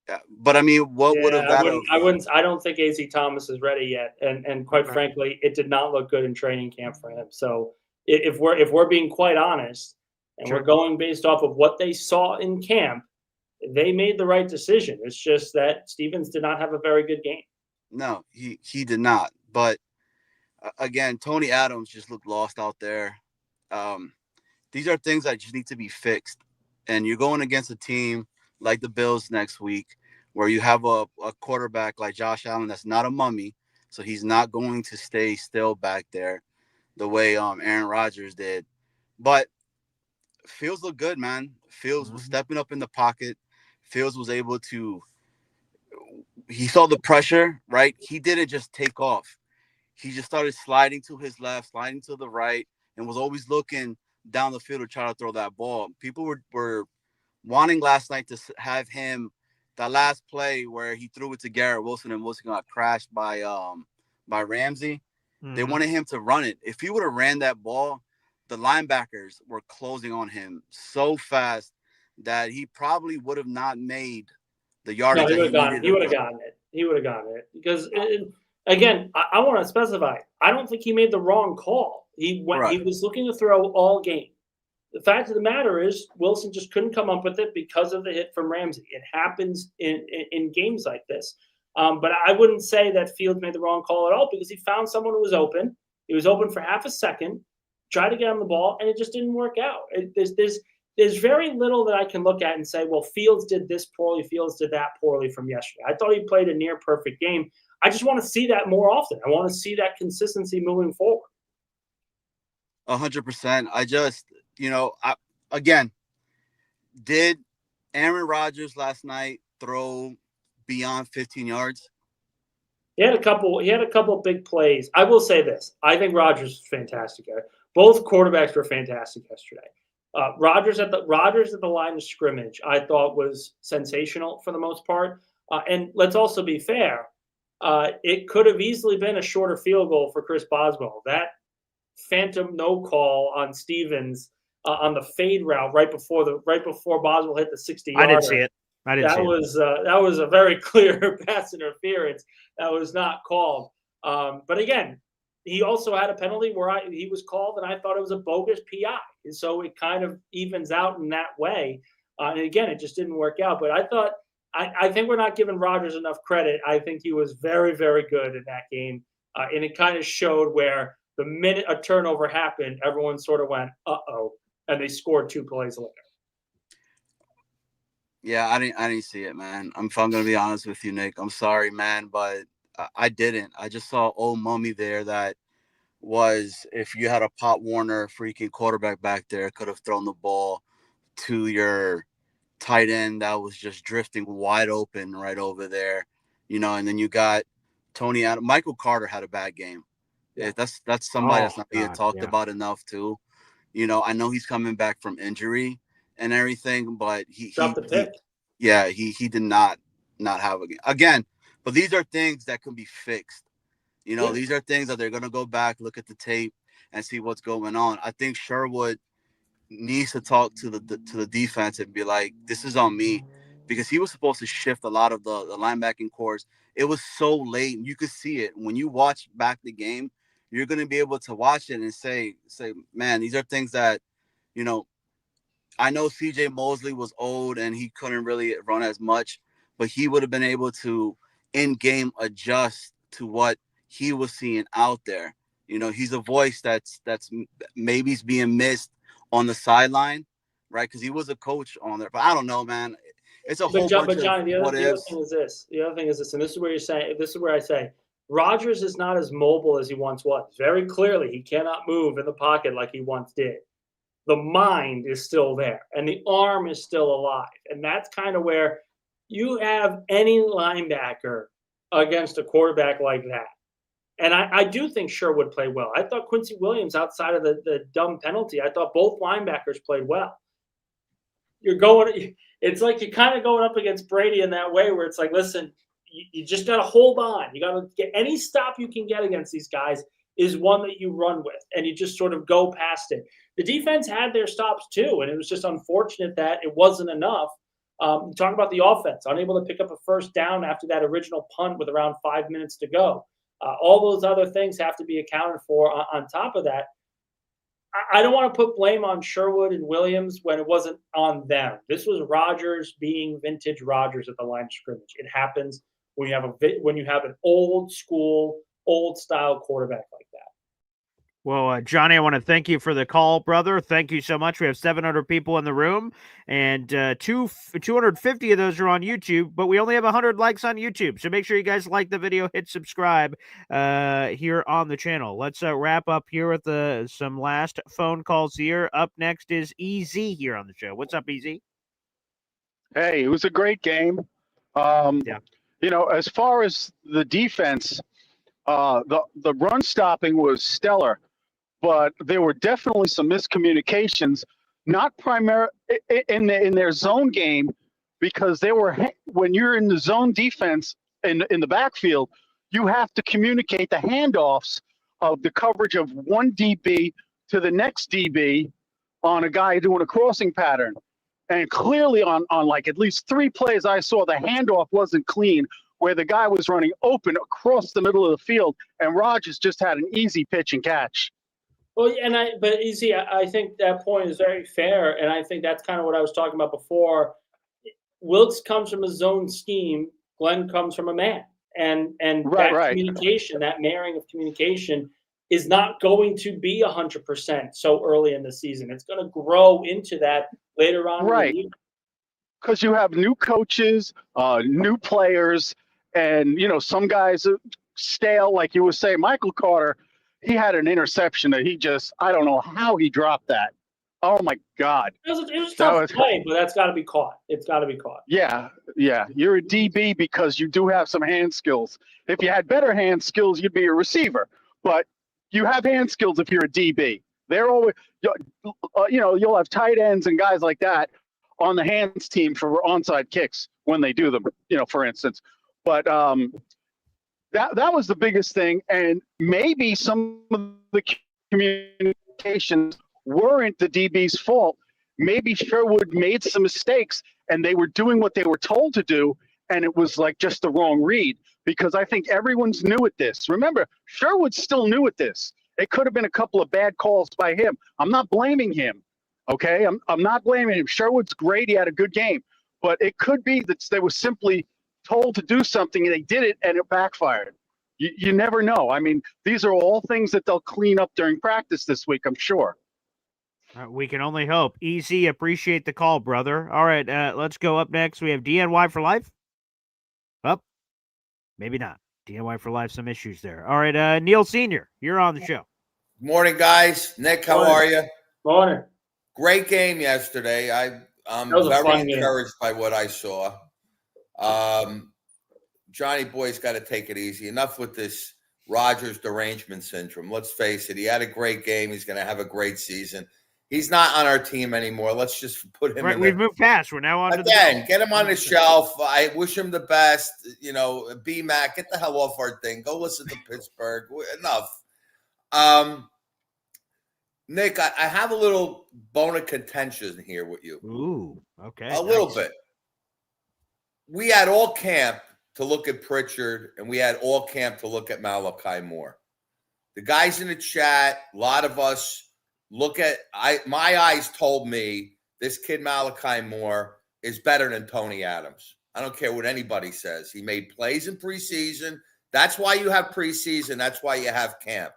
Yeah, but I mean, what would have that? I don't think AZ Thomas is ready yet, and quite frankly, it did not look good in training camp for him. So if we're being quite honest, and we're going based off of what they saw in camp, they made the right decision. It's just that Stevens did not have a very good game. No, he did not. But again, Tony Adams just looked lost out there. These are things that just need to be fixed. And you're going against a team like the Bills next week, where you have a quarterback like Josh Allen that's not a mummy, so he's not going to stay still back there the way Aaron Rodgers did. But Fields looked good, man. Fields was stepping up in the pocket. Fields was able to – he saw the pressure, right? He didn't just take off. He just started sliding to his left, sliding to the right, and was always looking down the field to try to throw that ball. People were wanting last night to have him, that last play where he threw it to Garrett Wilson and Wilson got crashed by Ramsey. They wanted him to run it. If he would have ran that ball, the linebackers were closing on him so fast that he probably would have not made the yardage. No, he would have gotten it. He would have gotten it. Because, again, I want to specify, I don't think he made the wrong call. He was looking to throw all game. The fact of the matter is Wilson just couldn't come up with it because of the hit from Ramsey. It happens in games like this. But I wouldn't say that Fields made the wrong call at all, because he found someone who was open. He was open for half a second, tried to get on the ball, and it just didn't work out. There's very little that I can look at and say, well, Fields did this poorly, Fields did that poorly from yesterday. I thought he played a near perfect game. I just want to see that more often. I want to see that consistency moving forward. 100%. I just, again, did Aaron Rodgers last night throw beyond 15 yards? He had a couple big plays. I will say this. I think Rodgers was fantastic. Both quarterbacks were fantastic yesterday. Rodgers at the line of scrimmage, I thought was sensational for the most part. And let's also be fair. it could have easily been a shorter field goal for Chris Boswell. That phantom no call on Stevens on the fade route right before Boswell hit the 60-yarder. I didn't see it. That was a very clear pass interference that was not called. But again, he also had a penalty where he was called, and I thought it was a bogus PI. And so it kind of evens out in that way. And again, it just didn't work out. But I think we're not giving Rodgers enough credit. I think he was very, very good in that game. And it kind of showed where the minute a turnover happened, everyone sort of went, uh-oh, and they scored 2 plays later. Yeah, I didn't see it, man. If I'm gonna be honest with you, Nick, I'm sorry, man, but I didn't. I just saw old Mummy there that was, if you had a Pop Warner freaking quarterback back there, could have thrown the ball to your tight end that was just drifting wide open right over there, and then you got Tony Adams. Michael Carter had a bad game. Yeah. That's somebody that's not being talked about enough too. I know he's coming back from injury and everything, but he did not have a game again. But these are things that can be fixed. These are things that they're gonna go back, look at the tape, and see what's going on. I think Sherwood needs to talk to the defense and be like, "This is on me," because he was supposed to shift a lot of the linebacking cores. It was so late, and you could see it when you watch back the game. You're gonna be able to watch it and say, man, these are things that, I know CJ Mosley was old and he couldn't really run as much, but he would have been able to in game adjust to what he was seeing out there. He's a voice that's maybe being missed on the sideline, right? Because he was a coach on there, but I don't know, man. It's a whole bunch of what ifs. The other thing is this, and this is where I say Rodgers is not as mobile as he once was. Very clearly, he cannot move in the pocket like he once did. The mind is still there, and the arm is still alive, and that's kind of where you have any linebacker against a quarterback like that. And I do think Sherwood played well. I thought Quincy Williams, outside of the dumb penalty, I thought both linebackers played well. It's like you're kind of going up against Brady in that way where it's like, listen, you just got to hold on. You got to get any stop you can get against these guys is one that you run with, and you just sort of go past it. The defense had their stops too, and it was just unfortunate that it wasn't enough. Talk about the offense, unable to pick up a first down after that original punt with around 5 minutes to go. All those other things have to be accounted for on top of that. I don't want to put blame on Sherwood and Williams when it wasn't on them. This was Rodgers being vintage Rodgers at the line of scrimmage. It happens when you have an old school, old style quarterback like that. Well, Johnny, I want to thank you for the call, brother. Thank you so much. We have 700 people in the room, and 250 of those are on YouTube, but we only have 100 likes on YouTube. So make sure you guys like the video, hit subscribe here on the channel. Let's wrap up here with some last phone calls here. Up next is EZ here on the show. What's up, EZ? Hey, it was a great game. As far as the defense, the run stopping was stellar. But there were definitely some miscommunications, not primarily in their zone game, because when you're in the zone defense in the backfield, you have to communicate the handoffs of the coverage of one DB to the next DB on a guy doing a crossing pattern. And clearly on like at least 3 plays I saw, the handoff wasn't clean, where the guy was running open across the middle of the field, and Rodgers just had an easy pitch and catch. Well, but Easy, I think that point is very fair, and I think that's kind of what I was talking about before. Wilkes comes from a zone scheme. Glenn comes from a man, and communication, that marrying of communication, is not going to be 100% so early in the season. It's going to grow into that later on. Right, because you have new coaches, new players, and some guys are stale, like you were saying. Michael Carter, he had an interception that I don't know how he dropped that. Oh my God. It was tough play, but that's got to be caught. It's got to be caught. Yeah. You're a DB because you do have some hand skills. If you had better hand skills, you'd be a receiver. But you have hand skills if you're a DB. They're always, you'll have tight ends and guys like that on the hands team for onside kicks when they do them, for instance. But That was the biggest thing, and maybe some of the communications weren't the DB's fault. Maybe Sherwood made some mistakes, and they were doing what they were told to do, and it was like just the wrong read. Because I think everyone's new at this. Remember, Sherwood's still new at this. It could have been a couple of bad calls by him. I'm not blaming him. Okay, I'm not blaming him. Sherwood's great. He had a good game, but it could be that they were simply told to do something and they did it and it backfired. You never know. I mean, these are all things that they'll clean up during practice this week, I'm sure. We can only hope. Easy, appreciate the call, brother. All right, let's go up next. We have DNY for life. Up, maybe not. DNY for life, some issues there. All right, Neil Sr., you're on the show. Good morning, guys. Nick, how are you? Morning. Great game yesterday. I'm very encouraged by what I saw. Johnny Boy's got to take it easy. Enough with this Rodgers derangement syndrome. Let's face it. He had a great game. He's going to have a great season. He's not on our team anymore. Let's just put him right, we've moved past. We're now on again. Get him on the shelf. I wish him the best. You know, B-Mac, get the hell off our thing. Go listen to Pittsburgh. Enough. Nick, I have a little bone of contention here with you. Ooh, okay. A little bit. We had all camp to look at Pritchard, and we had all camp to look at Malachi Moore. The guys in the chat, a lot of us look at my eyes told me this kid Malachi Moore is better than Tony Adams. I don't care what anybody says. He made plays in preseason. That's why you have preseason. That's why you have camp.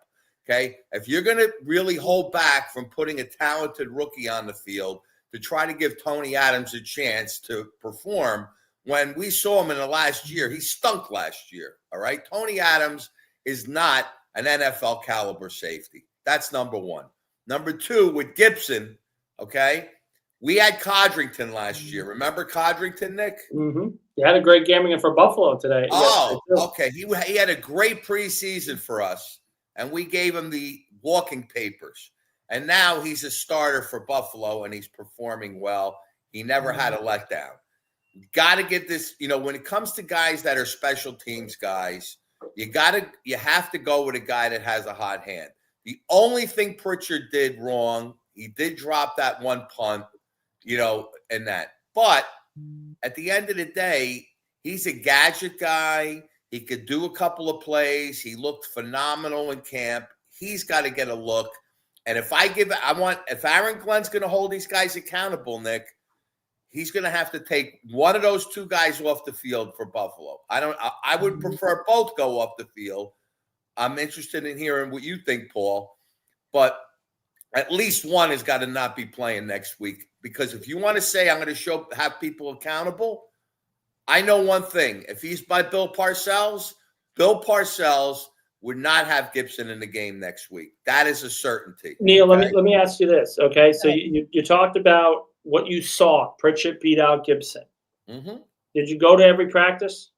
Okay? If you're going to really hold back from putting a talented rookie on the field to try to give Tony Adams a chance to perform, when we saw him in the last year, he stunk last year. All right? Tony Adams is not an NFL caliber safety. That's number one. Number two, with Gibson, okay, we had Codrington last year. Remember Codrington, Nick? Mm-hmm. He had a great game again for Buffalo today. Oh, okay. He had a great preseason for us, and we gave him the walking papers. And now he's a starter for Buffalo, and he's performing well. He never had a letdown. Got to get this, when it comes to guys that are special teams guys, you have to go with a guy that has a hot hand. The only thing Pritchard did wrong, he did drop that one punt, and that. But at the end of the day, he's a gadget guy. He could do a couple of plays. He looked phenomenal in camp. He's got to get a look. And if Aaron Glenn's going to hold these guys accountable, Nick, he's going to have to take one of those two guys off the field for Buffalo. I would prefer both go off the field. I'm interested in hearing what you think, Paul, but at least one has got to not be playing next week, because if you want to say I'm going to have people accountable, I know one thing. If he's by Bill Parcells would not have Gibson in the game next week. That is a certainty. Neil, okay? let me ask you this, okay? So you talked about what you saw. Pritchard beat out Gibson. Mm-hmm. Did you go to every practice?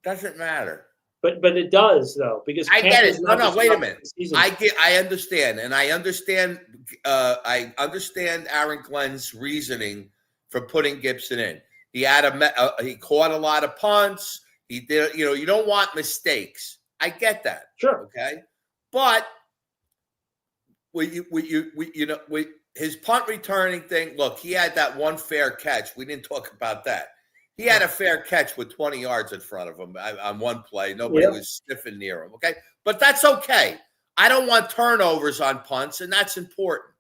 Doesn't matter. But it does, though, because I get it. No, wait a minute. I understand, and I understand Aaron Glenn's reasoning for putting Gibson in. He he caught a lot of punts. He did. You don't want mistakes. I get that. Sure. Okay, but his punt returning thing. Look, he had that one fair catch. We didn't talk about that. He had a fair catch with 20 yards in front of him on one play. Nobody was sniffing near him, okay? But that's okay. I don't want turnovers on punts, and that's important.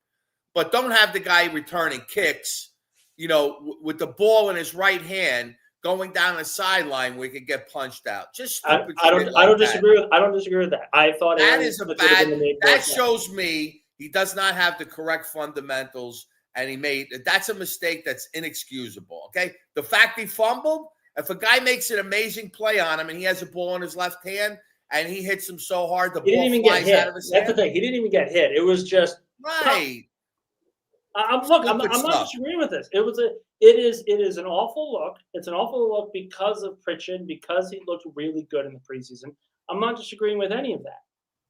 But don't have the guy returning kicks, with the ball in his right hand going down the sideline where he could get punched out. Just stupid I don't disagree with that. I thought that shows me he does not have the correct fundamentals. And that's a mistake that's inexcusable, okay? The fact he fumbled, if a guy makes an amazing play on him and he has a ball in his left hand and he hits him so hard, the ball flies out of his hand. That's the thing. He didn't even get hit. It was just right. I'm not disagreeing with this. It is an awful look. It's an awful look because of Pritchard, because he looked really good in the preseason. I'm not disagreeing with any of that.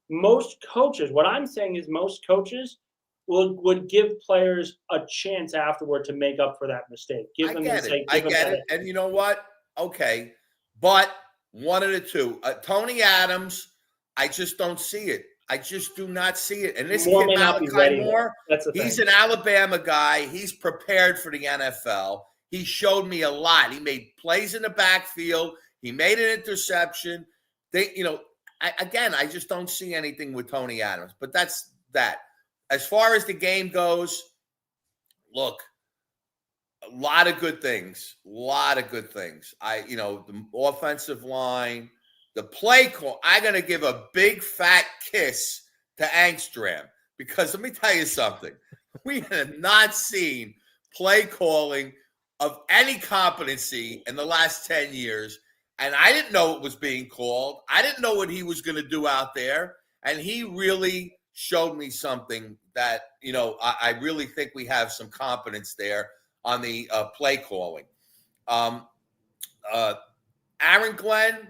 Most coaches, what I'm saying is most coaches would give players a chance afterward to make up for that mistake. I get it. And you know what? Okay. But One of the two. Tony Adams, I just don't see it. I just do not see it. And this Moore may kid, not be Malachi ready, Moore, That's the he's thing. an Alabama guy. He's prepared for the NFL. He showed me a lot. He made plays in the backfield. He made an interception. I just don't see anything with Tony Adams. But that's that. As far as the game goes, look, a lot of good things. The offensive line, the play call. I'm going to give a big fat kiss to Angstrom because let me tell you something. We have not seen play calling of any competency in the last 10 years. And I didn't know it was being called. I didn't know what he was going to do out there. And he really showed me something that, I really think we have some competence there on the play calling. Aaron Glenn,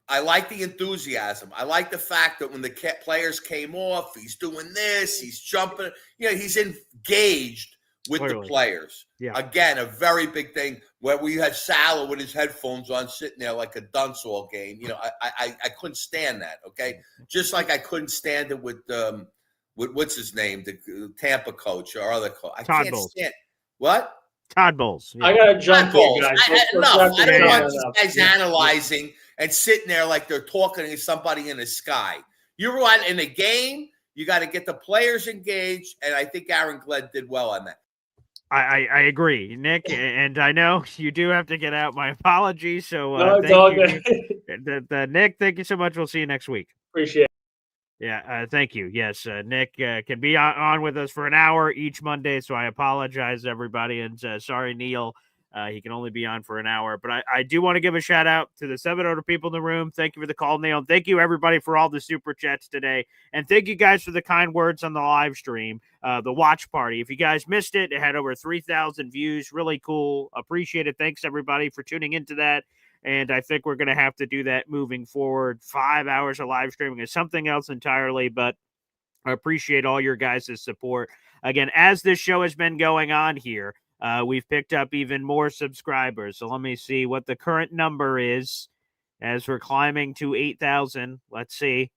I like the enthusiasm. I like the fact that when the players came off, he's doing this, he's jumping. He's engaged with the players. Yeah. Again, a very big thing where we had Salah with his headphones on sitting there like a dunce all game. I couldn't stand that, okay? Just like I couldn't stand it with what's his name, the Tampa coach or other coach. I Todd can't Bowles. stand What? Todd Bowles. I got to jump in, guys. Enough. I don't want these guys Yeah. analyzing and sitting there like they're talking to somebody in the sky. You're right. In a game, you got to get the players engaged, and I think Aaron Glenn did well on that. I agree, Nick, and I know you do have to get out. My apologies. So No, it's all thank you. good. Nick, thank you so much. We'll see you next week. Appreciate it. Yeah, thank you. Yes, Nick can be on with us for an hour each Monday, so I apologize, everybody, and sorry, Neil. He can only be on for an hour, but I do want to give a shout out to the 700 people in the room. Thank you for the call, Neil. And thank you, everybody, for all the super chats today. And thank you guys for the kind words on the live stream, the watch party. If you guys missed it, it had over 3,000 views. Really cool. Appreciate it. Thanks, everybody, for tuning into that. And I think we're going to have to do that moving forward. 5 hours of live streaming is something else entirely, but I appreciate all your guys' support. Again, as this show has been going on here, we've picked up even more subscribers. So let me see what the current number is as we're climbing to 8,000. Let's see.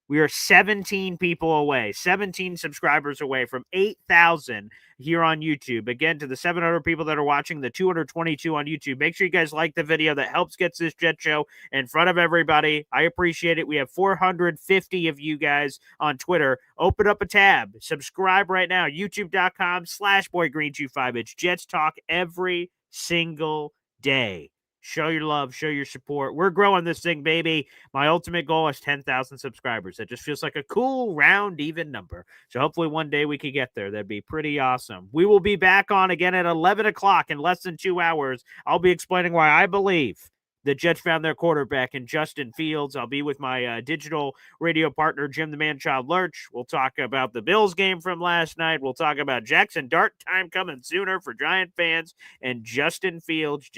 We are 17 people away, 17 subscribers away from 8,000 here on YouTube. Again, to the 700 people that are watching, the 222 on YouTube, make sure you guys like the video. That helps get this Jet Show in front of everybody. I appreciate it. We have 450 of you guys on Twitter. Open up a tab. Subscribe right now. YouTube.com/BoyGreen25. It's Jets Talk every single day. Show your love, show your support. We're growing this thing, baby. My ultimate goal is 10,000 subscribers. That just feels like a cool, round, even number. So hopefully one day we could get there. That'd be pretty awesome. We will be back on again at 11 o'clock in less than 2 hours. I'll be explaining why I believe the Jets found their quarterback in Justin Fields. I'll be with my digital radio partner, Jim the Man-Child Lurch. We'll talk about the Bills game from last night. We'll talk about Jackson Dart time coming sooner for Giant fans and Justin Fields.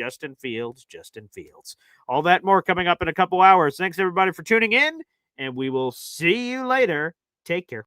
All that more coming up in a couple hours. Thanks, everybody, for tuning in, and we will see you later. Take care.